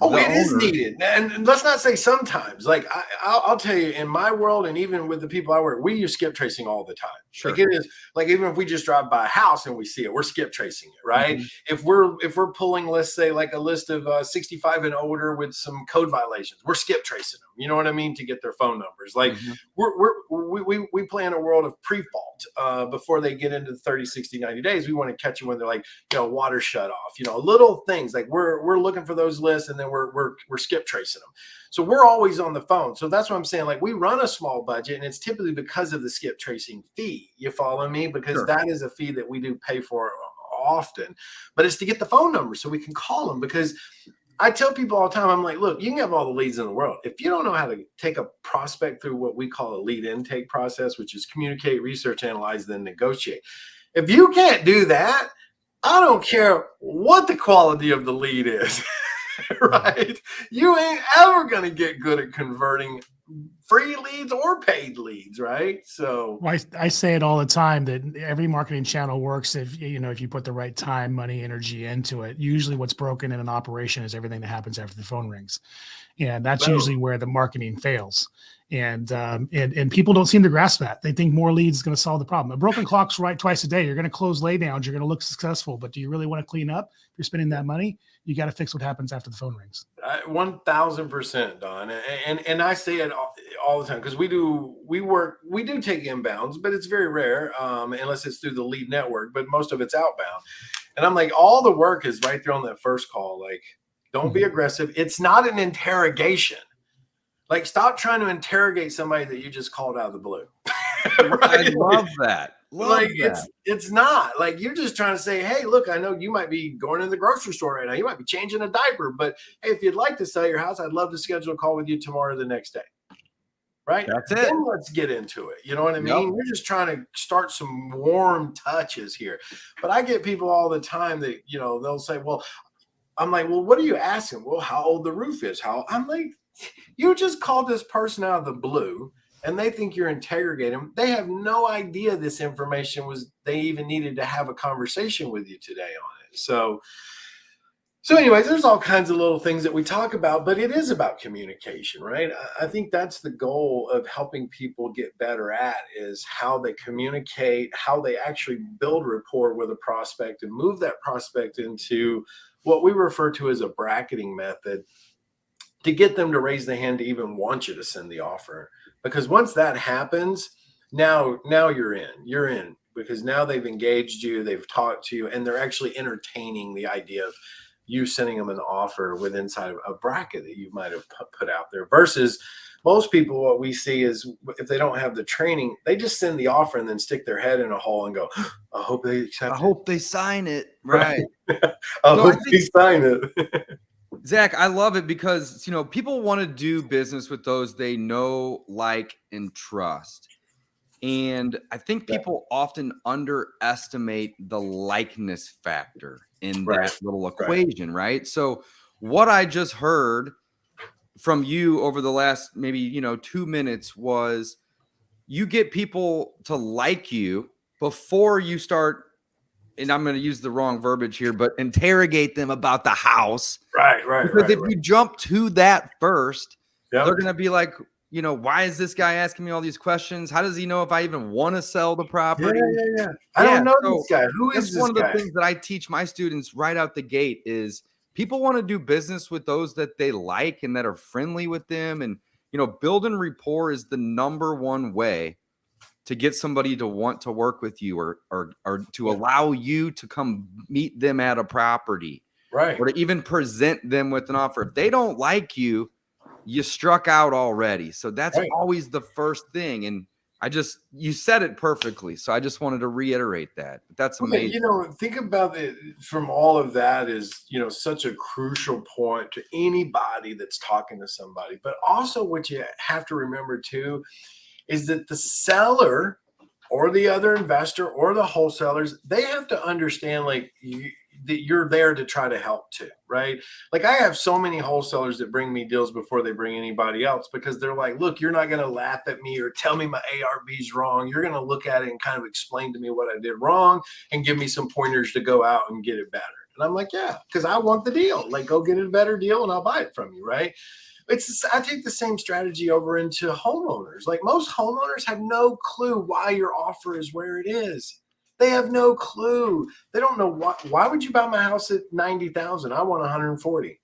Oh, it is owner. needed. And let's not say sometimes. Like I'll tell you, in my world, and even with the people I work, we use skip tracing all the time. Sure. Like it is, like even if we just drive by a house and we see it, we're skip tracing it, right? Mm-hmm. If we're pulling, let's say, like a list of 65 and older with some code violations, we're skip tracing them. You know what I mean? To get their phone numbers. Like we play in a world of pre-fault before they get into 30, 60, 90 days. We want to catch them when they're like, water shut off, little things like we're looking for those lists, and then we're skip tracing them. So we're always on the phone. So that's what I'm saying. Like we run a small budget, and it's typically because of the skip tracing fee. You follow me? Because that is a fee that we do pay for often, but it's to get the phone number so we can call them. Because I tell people all the time, I'm like, look, you can have all the leads in the world. If you don't know how to take a prospect through what we call a lead intake process, which is communicate, research, analyze, then negotiate. If you can't do that, I don't care what the quality of the lead is, right? You ain't ever going to get good at converting free leads or paid leads, right? So I say it all the time that every marketing channel works if you put the right time, money, energy into it. Usually what's broken in an operation is everything that happens after the phone rings. And that's usually where the marketing fails. And people don't seem to grasp that. They think more leads is going to solve the problem. A broken clock's right twice a day. You're going to close laydowns. You're going to look successful, but do you really want to clean up? If you're spending that money, you got to fix what happens after the phone rings. 1,000%, Don. And I say it all the time because we do take inbounds, but it's very rare unless it's through the lead network, but most of it's outbound. And I'm like, all the work is right there on that first call. Like, don't be aggressive. It's not an interrogation. Like, stop trying to interrogate somebody that you just called out of the blue. Right? I love that. It's not like you're just trying to say, hey, look, I know you might be going to the grocery store right now. You might be changing a diaper, but hey, if you'd like to sell your house, I'd love to schedule a call with you tomorrow or the next day. Right? That's it. Then let's get into it. You know what I mean? We're just trying to start some warm touches here. But I get people all the time that, they'll say, well, I'm like, well, what are you asking? Well, how old the roof is? I'm like, you just called this person out of the blue and they think you're interrogating them. They have no idea this information they even needed to have a conversation with you today on it. So anyways, there's all kinds of little things that we talk about, but it is about communication, right? I think that's the goal of helping people get better at is how they communicate, how they actually build rapport with a prospect and move that prospect into what we refer to as a bracketing method to get them to raise the hand to even want you to send the offer. Because once that happens, now you're in. because now they've engaged you, they've talked to you, and they're actually entertaining the idea of you sending them an offer with inside of a bracket that you might have put out there. Versus most people, what we see is if they don't have the training, they just send the offer and then stick their head in a hole and go, I hope they accept I it. hope they sign it. Right. I hope they sign it. Zach, I love it because, you know, people want to do business with those they know, like, and trust. And I think people often underestimate the likeness factor in that little equation, right? So what I just heard from you over the last maybe, you know, 2 minutes was you get people to like you before you start, and I'm going to use the wrong verbiage here, but interrogate them about the house. Because if you jump to that first, they're going to be like, you know, why is this guy asking me all these questions? How does he know if I even want to sell the property? I don't know this guy. Who is this guy? That's one of the things that I teach my students right out the gate is people want to do business with those that they like and that are friendly with them. And, you know, building rapport is the #1 way to get somebody to want to work with you or to allow you to come meet them at a property. Right. Or to even present them with an offer. If they don't like you, you struck out already. So that's always the first thing. And you said it perfectly. So I just wanted to reiterate that. That's amazing. You know, think about it from all of that is, you know, such a crucial point to anybody that's talking to somebody. But also what you have to remember too, is that the seller or the other investor or the wholesalers, they have to understand like that you're there to try to help too, right? Like I have so many wholesalers that bring me deals before they bring anybody else because they're like, look, you're not going to laugh at me or tell me my ARV's wrong. You're going to look at it and kind of explain to me what I did wrong and give me some pointers to go out and get it better. And I'm like, yeah, because I want the deal. Like go get a better deal and I'll buy it from you, right? I take the same strategy over into homeowners. Like most homeowners have no clue why your offer is where it is. They have no clue. They don't know why would you buy my house at 90,000? I want 140.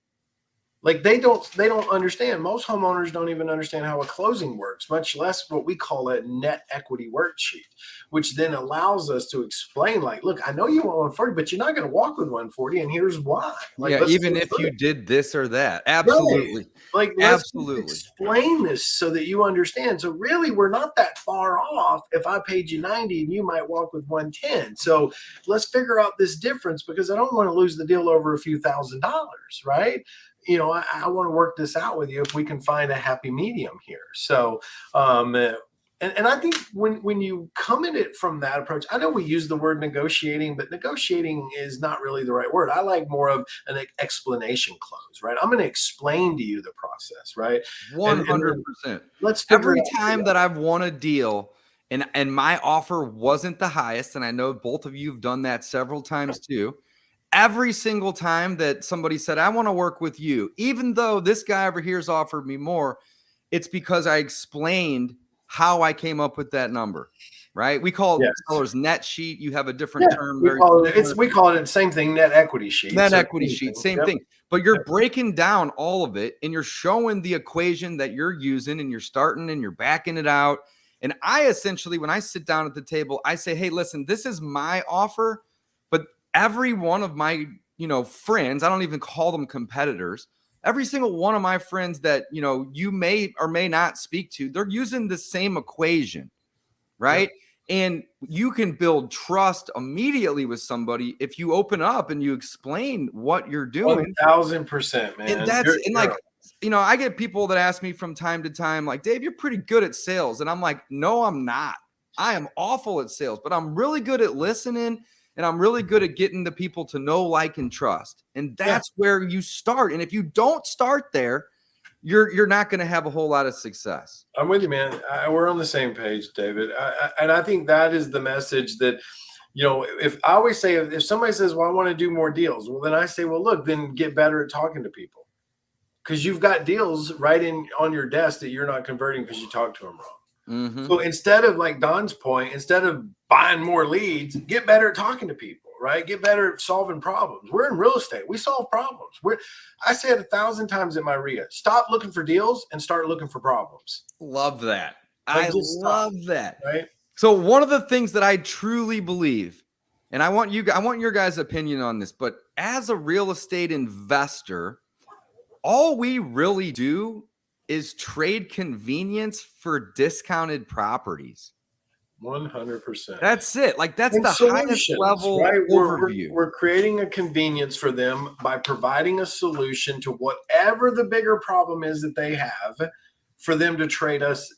Like they don't understand. Most homeowners don't even understand how a closing works, much less what we call a net equity worksheet, which then allows us to explain like, look, I know you want 140, but you're not going to walk with 140. And here's why. Like, even if you did this or that. Absolutely. Right. Like, absolutely explain this so that you understand. So really we're not that far off. If I paid you 90 and you might walk with 110. So let's figure out this difference because I don't want to lose the deal over a few $1,000s, right? You know, I want to work this out with you if we can find a happy medium here. So, and I think when you come at it from that approach, I know we use the word negotiating, but negotiating is not really the right word. I like more of an explanation close, right? I'm going to explain to you the process, right? 100%. Let's figure every time that I've won a deal and my offer wasn't the highest, and I know both of you have done that several times too. Every single time that somebody said, I want to work with you, even though this guy over here has offered me more, it's because I explained how I came up with that number, right? We call it seller's net sheet. You have a different term. We call it the same thing, net equity sheet. Net equity sheet, same thing. But you're breaking down all of it and you're showing the equation that you're using and you're starting and you're backing it out. And I essentially, when I sit down at the table, I say, hey, listen, this is my offer, but every one of my, you know, friends, I don't even call them competitors. Every single one of my friends that, you know, you may or may not speak to, they're using the same equation, right? Yep. And you can build trust immediately with somebody if you open up and you explain what you're doing. 1,000%, man. And like, you know, I get people that ask me from time to time, like, Dave, you're pretty good at sales. And I'm like, no, I'm not. I am awful at sales, but I'm really good at listening. And I'm really good at getting the people to know, like, and trust. And that's where you start. And if you don't start there, you're not going to have a whole lot of success. I'm with you, man. We're on the same page, David. And I think that is the message that, you know, if I always say, if somebody says, well, I want to do more deals, well, then I say, well, look, then get better at talking to people because you've got deals right on your desk that you're not converting because you talk to them wrong. Mm-hmm. So instead of, like Don's point, instead of buying more leads, get better at talking to people, right? Get better at solving problems. We're in real estate. We solve problems. I say it 1,000 times in my RIA. Stop looking for deals and start looking for problems. Love that. I love that. Right? So one of the things that I truly believe, and I want your guys' opinion on this, but as a real estate investor, all we really do is trade convenience for discounted properties. 100%. That's it. Like that's And the highest solutions, level right? overview. We're creating a convenience for them by providing a solution to whatever the bigger problem is that they have, for them to trade us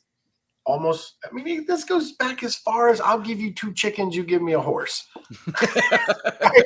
almost. I mean, this goes back as far as I'll give you 2 chickens, you give me a horse. Right?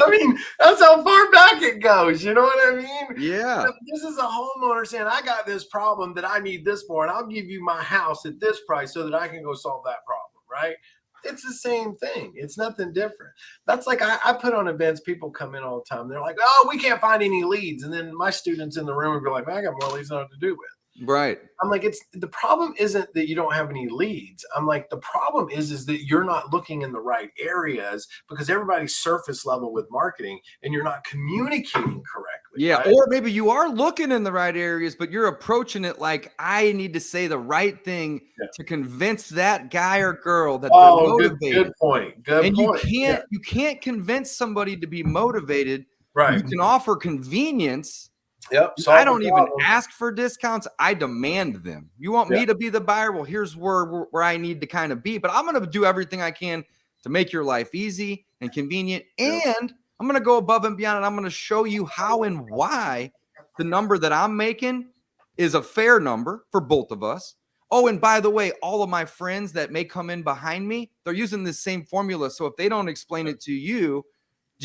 I mean, that's how far back it goes. You know what I mean? Yeah. This is a homeowner saying, I got this problem that I need this for, and I'll give you my house at this price so that I can go solve that problem, right? It's the same thing. It's nothing different. That's like I put on events, people come in all the time. They're like, oh, we can't find any leads. And then my students in the room would be like, man, I got more leads than I know what to do with. Right. I'm like, it's the problem isn't that you don't have any leads. I'm like, the problem is that you're not looking in the right areas, because everybody's surface level with marketing and you're not communicating correctly. Yeah. Right? Or maybe you are looking in the right areas, but you're approaching it like I need to say the right thing to convince that guy or girl that they're motivated. Good point. Good point. You can't convince somebody to be motivated. Right. You can offer convenience. Yep. I don't even ask for discounts. I demand them. You want me to be the buyer? Well, here's where I need to kind of be. But I'm going to do everything I can to make your life easy and convenient. And I'm going to go above and beyond. And I'm going to show you how and why the number that I'm making is a fair number for both of us. Oh, and by the way, all of my friends that may come in behind me, they're using this same formula. So if they don't explain it to you,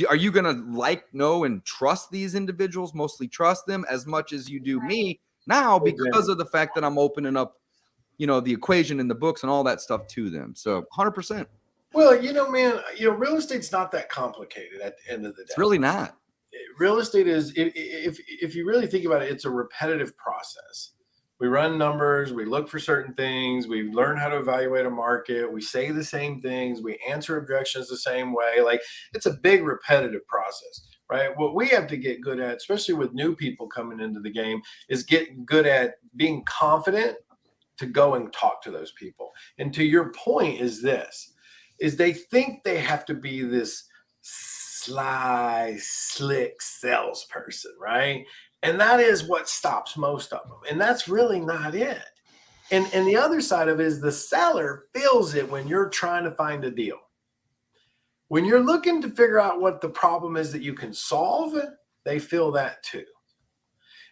are you going to know, and trust these individuals, mostly trust them as much as you do me now, because of the fact that I'm opening up, the equation in the books and all that stuff to them. So 100%. Well, man, real estate's not that complicated at the end of the day. It's really not. Real estate is, if you really think about it, it's a repetitive process. We run numbers, we look for certain things, we learn how to evaluate a market, we say the same things, we answer objections the same way. Like, it's a big repetitive process, right? What we have to get good at, especially with new people coming into the game, is getting good at being confident to go and talk to those people. And to your point is they think they have to be this sly, slick salesperson, right? And that is what stops most of them. And that's really not it. And the other side of it is the seller feels it when you're trying to find a deal. When you're looking to figure out what the problem is that you can solve, they feel that too.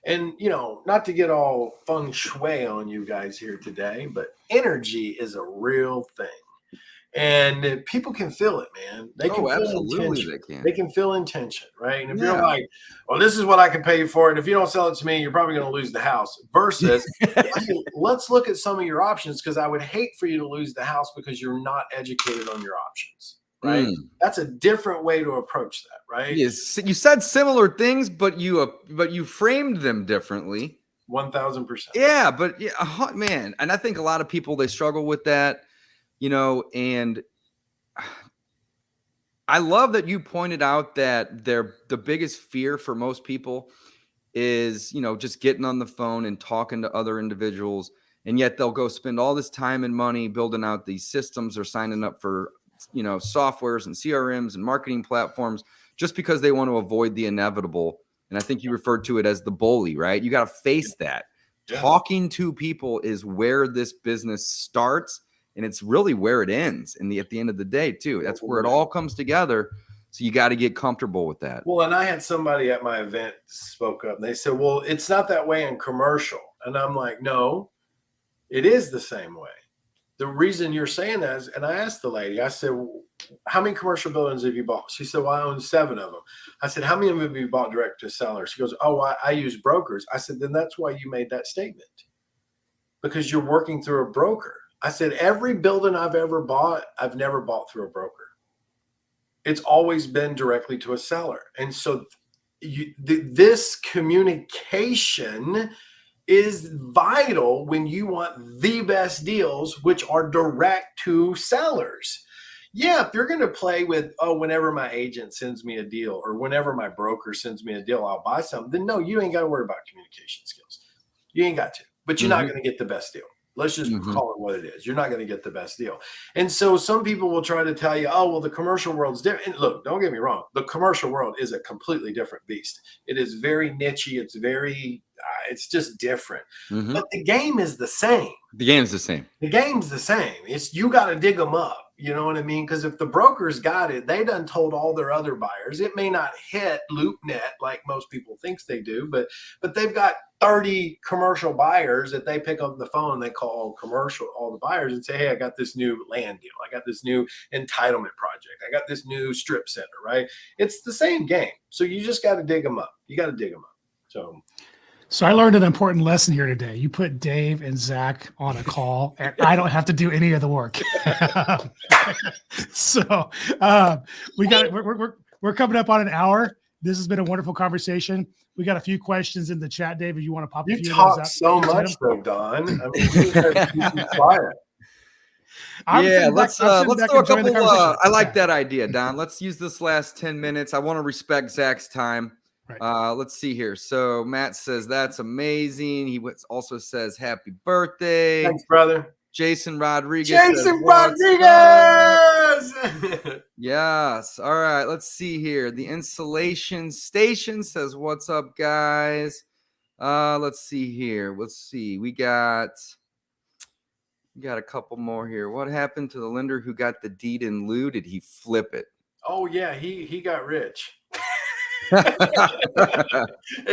And, not to get all feng shui on you guys here today, but energy is a real thing. And people can feel it, man. They can feel intention. They can feel intention, right? And if you're like, well, this is what I can pay you for it, and if you don't sell it to me, you're probably going to lose the house. Versus, let's look at some of your options, because I would hate for you to lose the house because you're not educated on your options, right? That's a different way to approach that, right? Yes, you said similar things, but you framed them differently. 1,000%. Yeah, but man, and I think a lot of people, they struggle with that. And I love that you pointed out that the biggest fear for most people is, just getting on the phone and talking to other individuals. And yet they'll go spend all this time and money building out these systems or signing up for, softwares and CRMs and marketing platforms just because they want to avoid the inevitable. And I think you referred to it as the bully, right? You got to face that. Yeah. Talking to people is where this business starts. And it's really where it ends at the end of the day, too. That's where it all comes together. So you got to get comfortable with that. Well, and I had somebody at my event spoke up. And they said, well, it's not that way in commercial. And I'm like, no, it is the same way. The reason you're saying that is, and I asked the lady, I said, how many commercial buildings have you bought? She said, well, I own 7 of them. I said, how many of them have you bought direct to seller? She goes, oh, I use brokers. I said, then that's why you made that statement, because you're working through a broker. I said, every building I've ever bought, I've never bought through a broker. It's always been directly to a seller. And so this communication is vital when you want the best deals, which are direct to sellers. Yeah, if you're going to play with, whenever my agent sends me a deal or whenever my broker sends me a deal, I'll buy something, then no, you ain't got to worry about communication skills. You ain't got to, but you're not going to get the best deal. Let's just call it what it is. You're not going to get the best deal. And so some people will try to tell you, oh, well, the commercial world's different. And look, don't get me wrong. The commercial world is a completely different beast. It is very nichey. It's very, it's just different. But the game is the same. The game's the same. The game's the same. It's you got to dig them up. You know what I mean? Because if the brokers got it, they done told all their other buyers. It may not hit LoopNet like most people thinks they do, but they've got 30 commercial buyers that they pick up the phone. They call all the buyers and say, hey, I got this new land deal. I got this new entitlement project. I got this new strip center, right? It's the same game. So you just got to dig them up. You got to dig them up. So I learned an important lesson here today. You put Dave and Zach on a call, and I don't have to do any of the work. So we're coming up on an hour. This has been a wonderful conversation. We got a few questions in the chat, Dave. If you want to pop a few of those up. You talk so much, though, Don. I mean, you have to quiet. Let's throw a couple. I like that idea, Don. Let's use this last 10 minutes. I want to respect Zach's time. Right. Let's see here. So Matt says that's amazing. He also says happy birthday. Thanks, brother. Jason Rodriguez. Yes. All right. Let's see here. The Insulation Station says, what's up, guys? Let's see here. Let's see. We got a couple more here. What happened to the lender who got the deed in lieu? Did he flip it? Oh, yeah. He got rich. He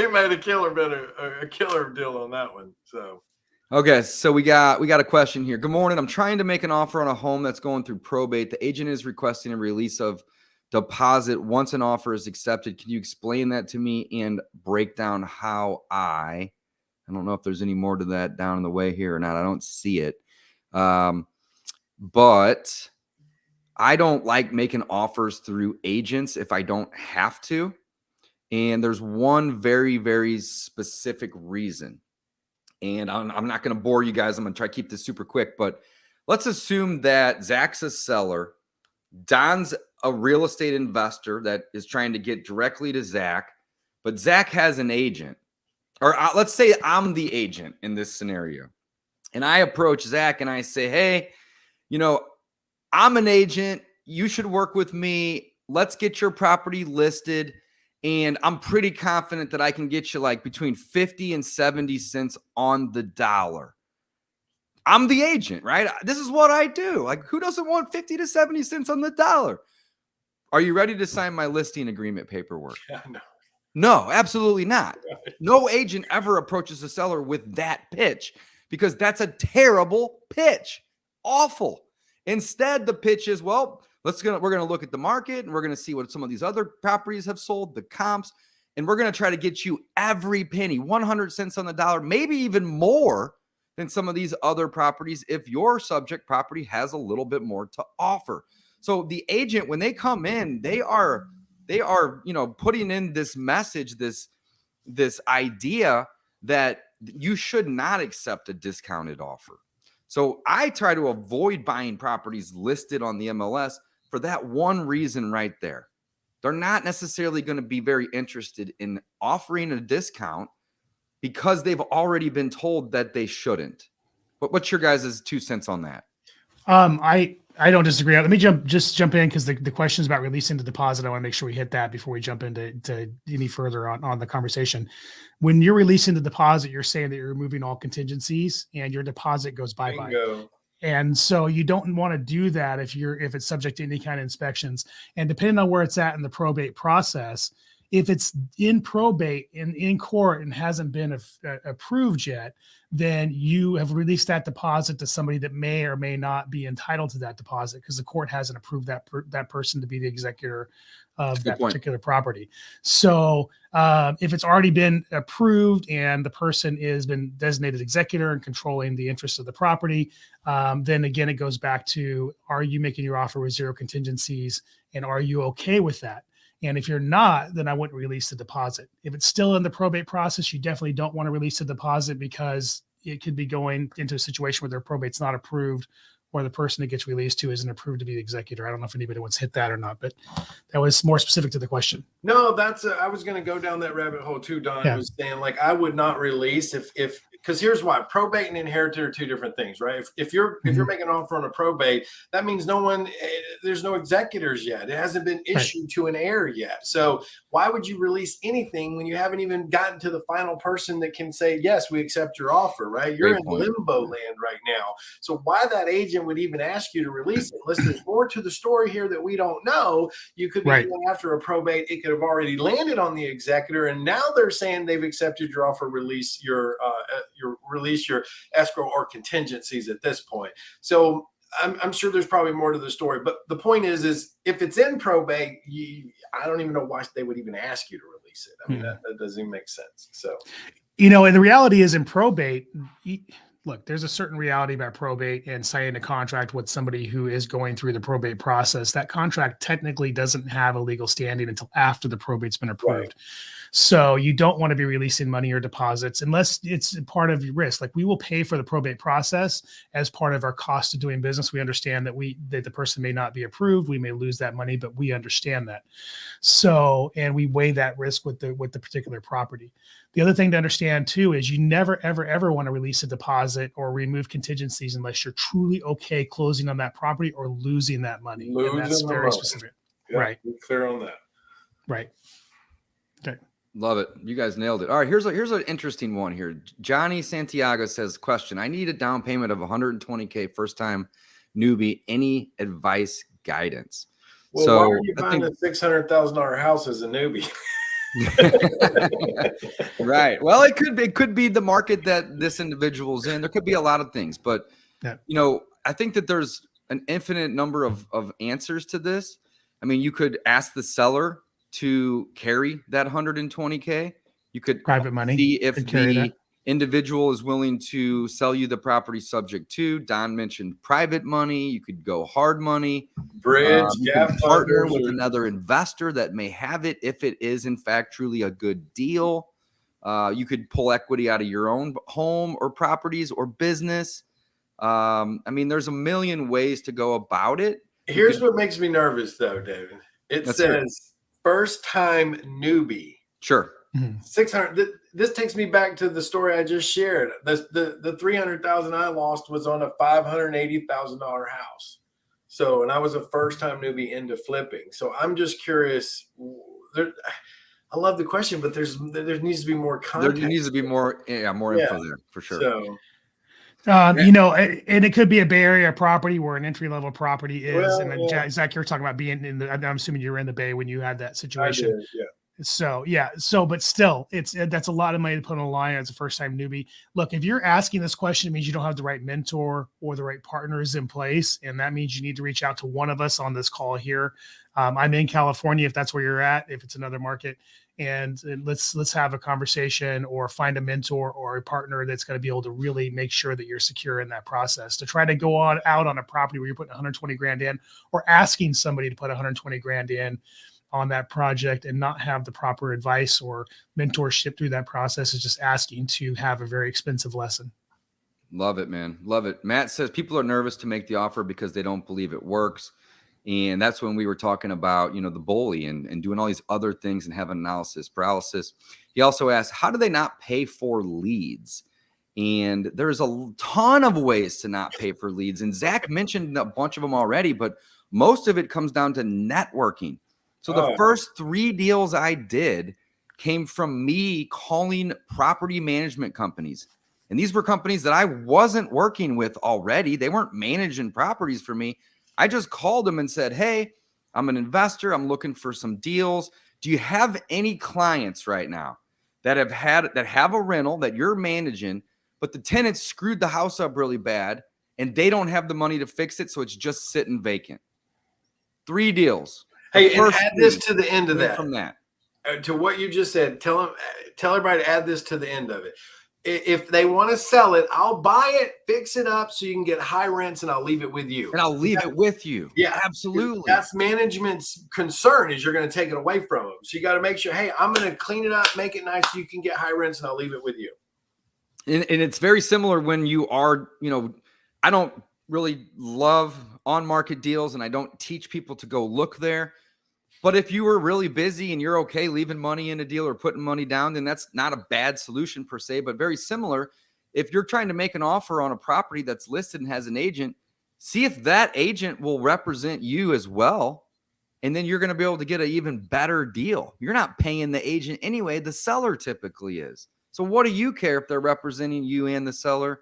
made a killer deal on that one. So okay, so we got a question here. Good morning. I'm trying to make an offer on a home that's going through probate. The agent is requesting a release of deposit once an offer is accepted. Can you explain that to me and break down how I don't know if there's any more to that down in the way here or not. I don't see it. But I don't like making offers through agents if I don't have to. And there's one very, very specific reason. And I'm not going to bore you guys. I'm going to try to keep this super quick. But let's assume that Zach's a seller. Don's a real estate investor that is trying to get directly to Zach. But Zach has an agent. Or let's say I'm the agent in this scenario. And I approach Zach and I say, hey, I'm an agent. You should work with me. Let's get your property listed. And I'm pretty confident that I can get you like between 50 and 70 cents on the dollar. I'm the agent, right? This is what I do. Like, who doesn't want 50 to 70 cents on the dollar? Are you ready to sign my listing agreement paperwork? Yeah, No, absolutely not. No agent ever approaches a seller with that pitch because that's a terrible pitch. Awful. Instead, the pitch is, well, we're going to look at the market and we're going to see what some of these other properties have sold, the comps, and we're going to try to get you every penny, 100 cents on the dollar, maybe even more than some of these other properties if your subject property has a little bit more to offer. So the agent, when they come in, they are putting in this message, this idea that you should not accept a discounted offer. So I try to avoid buying properties listed on the MLS for that one reason right there. They're not necessarily going to be very interested in offering a discount because they've already been told that they shouldn't. But what's your guys' 2 cents on that? I don't disagree. Let me jump in because the question is about releasing the deposit. I want to make sure we hit that before we jump into any further on the conversation. When you're releasing the deposit, you're saying that you're removing all contingencies and your deposit goes bye-bye. Bingo. And so you don't want to do that if it's subject to any kind of inspections. And depending on where it's at in the probate process, if it's in probate in court and hasn't been approved yet, then you have released that deposit to somebody that may or may not be entitled to that deposit because the court hasn't approved that person to be the executor of that particular property. So if it's already been approved and the person has been designated executor and controlling the interests of the property, then again, it goes back to, are you making your offer with zero contingencies and are you okay with that? And if you're not, then I wouldn't release the deposit. If it's still in the probate process, you definitely don't want to release the deposit because it could be going into a situation where their probate's not approved or the person that gets released to isn't approved to be the executor. I don't know if anybody wants to hit that or not, but that was more specific to the question. No, I was going to go down that rabbit hole too, Don. Yeah. Was saying like I would not release if because here's why: probate and inherited are two different things, right? If you're making an offer on a probate, that means there's no executors yet. It hasn't been issued to an heir yet. So why would you release anything when you haven't even gotten to the final person that can say, yes, we accept your offer, right? You're in limbo land right now. So why that agent would even ask you to release it, unless there's more to the story here that we don't know. You could be going after a probate. It could have already landed on the executor, and now they're saying they've accepted your offer, release your escrow or contingencies at this point. So I'm sure there's probably more to the story, but the point is if it's in probate, I don't even know why they would even ask you to release it. I mean, that doesn't even make sense. So, and the reality is in probate, look, there's a certain reality about probate and signing a contract with somebody who is going through the probate process. That contract technically doesn't have a legal standing until after the probate's been approved. Right. So you don't want to be releasing money or deposits unless it's part of your risk. Like, we will pay for the probate process as part of our cost of doing business. We understand that the person may not be approved. We may lose that money, but we understand that. So, and we weigh that risk with the particular property. The other thing to understand too is you never, ever, ever want to release a deposit or remove contingencies unless you're truly okay closing on that property or losing that money. And that's very specific. Yeah, right. Be clear on that. Right. Okay. Love it. You guys nailed it. All right. Here's an interesting one here. Johnny Santiago says, question: I need a down payment of $120K, first time newbie. Any advice, guidance? Well, so why are you buying a $600,000 house as a newbie? Right. Well, it could be the market that this individual's in. There could be a lot of things, but I think that there's an infinite number of answers to this. I mean, you could ask the seller to carry that $120K. You could private money. See if the individual is willing to sell you the property subject to. Don mentioned private money. You could go hard money. Bridge, you can partner with another investor that may have it if it is in fact truly a good deal. You could pull equity out of your own home or properties or business. I mean, there's a million ways to go about it. Here's what makes me nervous, though, David. It says first time newbie. Sure. 600. This takes me back to the story I just shared. The $300,000 I lost was on a $580,000 house. So, and I was a first time newbie into flipping. So I'm just curious. I love the question, but there needs to be more context. There needs to be more info there for sure. So, and it could be a Bay Area property where an entry level property is. Well, and Zach, you're talking about being I'm assuming you were in the Bay when you had that situation. I did, yeah. So, but still, that's a lot of money to put on the line as a first time newbie. Look, if you're asking this question, it means you don't have the right mentor or the right partners in place. And that means you need to reach out to one of us on this call here. I'm in California, if that's where you're at, if it's another market, and let's have a conversation or find a mentor or a partner that's going to be able to really make sure that you're secure in that process. To try to go out on a property where you're putting 120 grand in, or asking somebody to put 120 grand in on that project and not have the proper advice or mentorship through that process is just asking to have a very expensive lesson. Love it, man. Love it. Matt says people are nervous to make the offer because they don't believe it works. And that's when we were talking about, the bully and doing all these other things and having analysis paralysis. He also asked, how do they not pay for leads? And there's a ton of ways to not pay for leads. And Zach mentioned a bunch of them already, but most of it comes down to networking. So the first 3 deals I did came from me calling property management companies. And these were companies that I wasn't working with already. They weren't managing properties for me. I just called them and said, hey, I'm an investor. I'm looking for some deals. Do you have any clients right now that have a rental that you're managing, but the tenants screwed the house up really bad and they don't have the money to fix it, so it's just sitting vacant? 3 deals. Hey, and add this to the end of that. From that. To what you just said, tell everybody to add this to the end of it. If they want to sell it, I'll buy it, fix it up so you can get high rents, and I'll leave it with you. And I'll leave it with you. Yeah, absolutely. That's management's concern, is you're going to take it away from them. So you got to make sure, hey, I'm going to clean it up, make it nice so you can get high rents, and I'll leave it with you. And it's very similar when you are, I don't really love on-market deals, and I don't teach people to go look there. But if you were really busy and you're okay leaving money in a deal or putting money down, then that's not a bad solution per se, but very similar. if you're trying to make an offer on a property that's listed and has an agent, see if that agent will represent you as well. And then you're going to be able to get an even better deal. You're not paying the agent anyway. The seller typically is. So what do you care if they're representing you and the seller?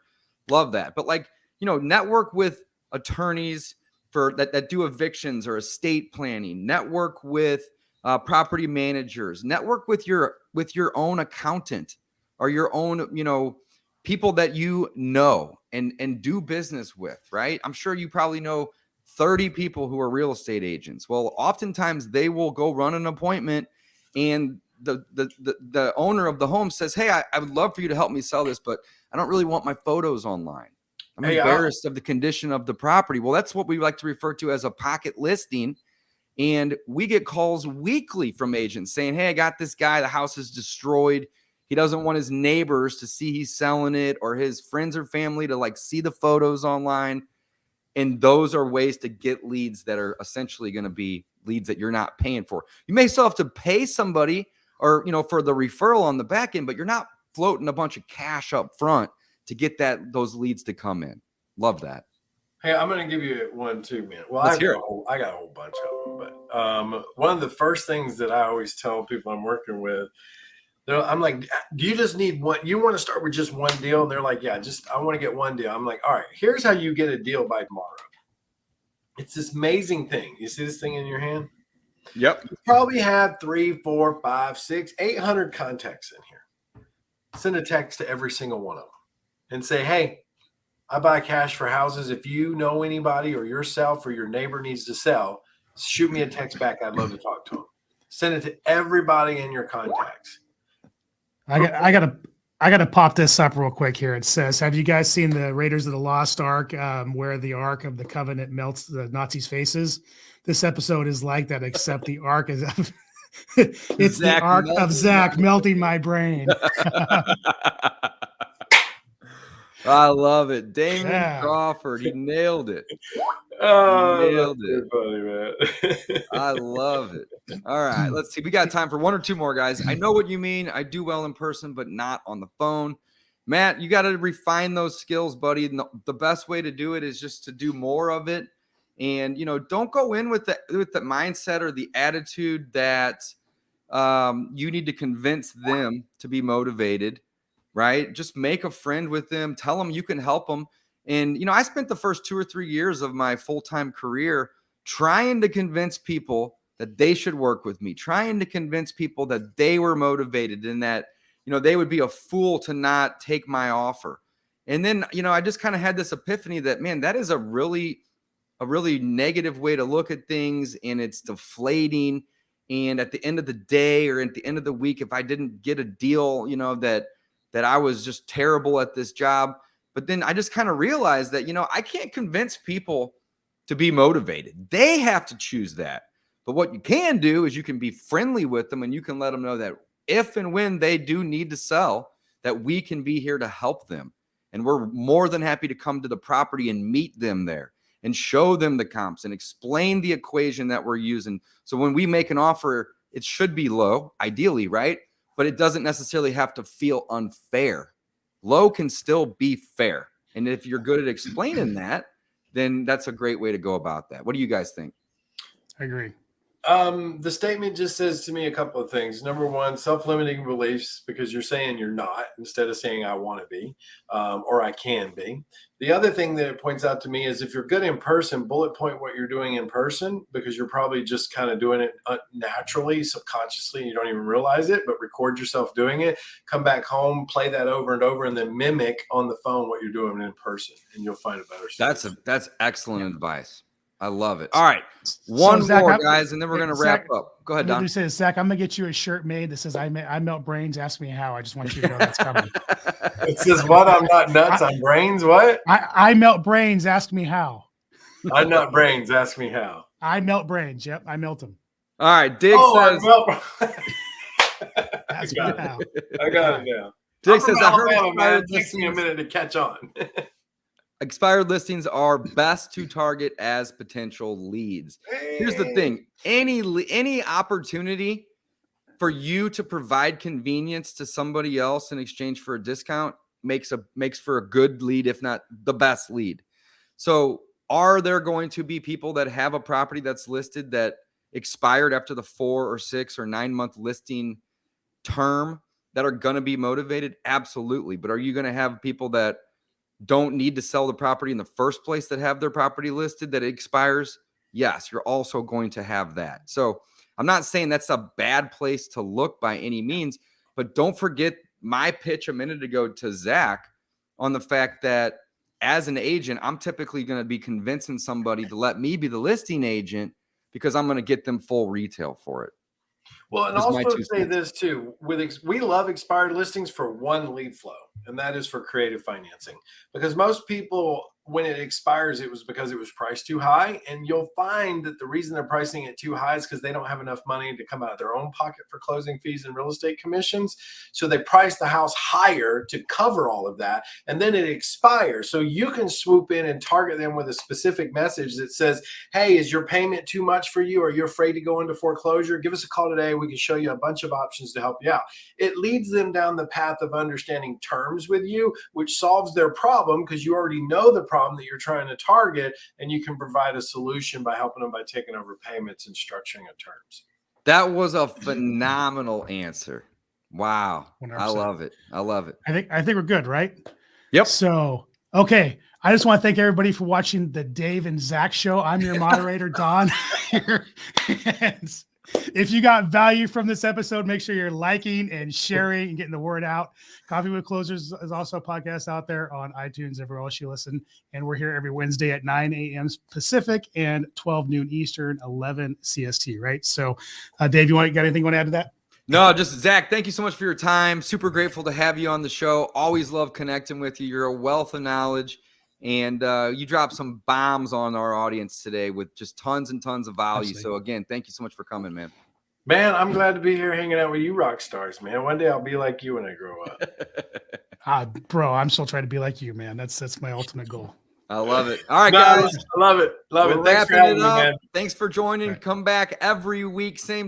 Love that. But like, network with attorneys for that do evictions or estate planning, network with property managers, network with your own accountant or your own, people that and do business with, right? I'm sure you probably know 30 people who are real estate agents. Well, oftentimes they will go run an appointment and the owner of the home says, hey, I would love for you to help me sell this, but I don't really want my photos online. I'm embarrassed of the condition of the property. Well, that's what we like to refer to as a pocket listing. And we get calls weekly from agents saying, hey, I got this guy, the house is destroyed. He doesn't want his neighbors to see he's selling it or his friends or family to like see the photos online. And those are ways to get leads that are essentially going to be leads that you're not paying for. You may still have to pay somebody or, for the referral on the back end, but you're not floating a bunch of cash up front to get those leads to come in. Love that. Hey, I'm going to give you one too, man. Well, Let's I hear got a whole bunch of them, but one of the first things that I always tell people I'm working with, I'm like, do you just need one? You want to start with just one deal? And they're like, yeah, I want to get one deal. I'm like, all right, here's how you get a deal by tomorrow. It's this amazing thing. You see this thing in your hand? Yep. You probably have 3, 4, 5, 6, 800 contacts in here. Send a text to every single one of them and say, hey, I buy cash for houses. If you know anybody or yourself or your neighbor needs to sell, shoot me a text back. I'd love to talk to them. Send it to everybody in your contacts. I gotta pop this up real quick here. It says, have you guys seen the Raiders of the Lost Ark, where the Ark of the Covenant melts the Nazis' faces? This episode is like that, except the Ark is it's the Ark of Zack melting my brain. I love it. Damon Crawford. He nailed it. Nailed it. Funny, man. I love it. All right. Let's see. We got time for one or two more, guys. I know what you mean. I do well in person, but not on the phone. Matt, you got to refine those skills, buddy. And the best way to do it is just to do more of it. And, don't go in with the mindset or the attitude that you need to convince them to be motivated. Right? Just make a friend with them. Tell them you can help them. And, I spent the first 2 or 3 years of my full-time career trying to convince people that they should work with me, trying to convince people that they were motivated and that, they would be a fool to not take my offer. And then, I just kind of had this epiphany that, man, that is a really negative way to look at things, and it's deflating. And at the end of the day or at the end of the week, if I didn't get a deal, that I was just terrible at this job. But then I just kind of realized that, I can't convince people to be motivated. They have to choose that. But what you can do is you can be friendly with them and you can let them know that if and when they do need to sell, that we can be here to help them. And we're more than happy to come to the property and meet them there and show them the comps and explain the equation that we're using. So when we make an offer, it should be low, ideally, right? But it doesn't necessarily have to feel unfair. Low can still be fair. And if you're good at explaining that, then that's a great way to go about that. What do you guys think? I agree. The statement just says to me a couple of things. Number one, self-limiting beliefs, because you're saying you're not instead of saying I want to be or I can be. The other thing that it points out to me is if you're good in person, bullet point what you're doing in person, because you're probably just kind of doing it naturally, subconsciously, and you don't even realize it, but record yourself doing it, come back home, play that over and over, and then mimic on the phone what you're doing in person, and you'll find a better solution. That's excellent advice. I love it. All right. One Zach, more, guys, and then we're going to wrap up. Go ahead, Don. You say, Zach, I'm going to get you a shirt made that says, I melt brains. Ask me how. I just want you to know that's coming. It says what? I'm not nuts. I'm brains. What? I melt brains. Ask me how. I'm not brains. Ask me how. I melt brains. Yep. I melt them. All right. Dig says. Ask me how. I got it now. Dig says, I heard it takes me a minute to catch on. Expired listings are best to target as potential leads. Here's the thing. Any opportunity for you to provide convenience to somebody else in exchange for a discount makes for a good lead, if not the best lead. So are there going to be people that have a property that's listed that expired after the 4 or 6 or 9 month listing term that are going to be motivated? Absolutely. But are you going to have people that don't need to sell the property in the first place that have their property listed that expires? Yes, you're also going to have that. So I'm not saying that's a bad place to look by any means, but don't forget my pitch a minute ago to Zach on the fact that as an agent, I'm typically going to be convincing somebody to let me be the listing agent because I'm going to get them full retail for it. Well, and also say this too, we love expired listings for one lead flow, and that is for creative financing. Because most people, when it expires, it was because it was priced too high. And you'll find that the reason they're pricing it too high is because they don't have enough money to come out of their own pocket for closing fees and real estate commissions. So they price the house higher to cover all of that, and then it expires. So you can swoop in and target them with a specific message that says, hey, is your payment too much for you? Are you afraid to go into foreclosure? Give us a call today. We can show you a bunch of options to help you out. It leads them down the path of understanding terms with you, which solves their problem because you already know the problem that you're trying to target, and you can provide a solution by helping them by taking over payments and structuring of terms. That was a phenomenal answer. Wow. 100%. I love it. I love it. I think we're good, right? Yep. So, okay. I just want to thank everybody for watching the Dave and Zach show. I'm your moderator, Don. Here. And if you got value from this episode, make sure you're liking and sharing and getting the word out. Coffee with Closers is also a podcast out there on iTunes, everywhere else you listen. And we're here every Wednesday at 9 a.m. Pacific and 12 noon Eastern, 11 CST, right? So, Dave, got anything you want to add to that? No, just Zach, thank you so much for your time. Super grateful to have you on the show. Always love connecting with you. You're a wealth of knowledge. And you dropped some bombs on our audience today with just tons and tons of value. Absolutely. So again, thank you so much for coming, man. Man, I'm glad to be here hanging out with you rock stars, man. One day I'll be like you when I grow up. Bro, I'm still trying to be like you, man. That's my ultimate goal. I love it. All right, guys. I love it. Love it. We're Thanks for wrapping having it me, up. man. Thanks for joining. Right. Come back every week, same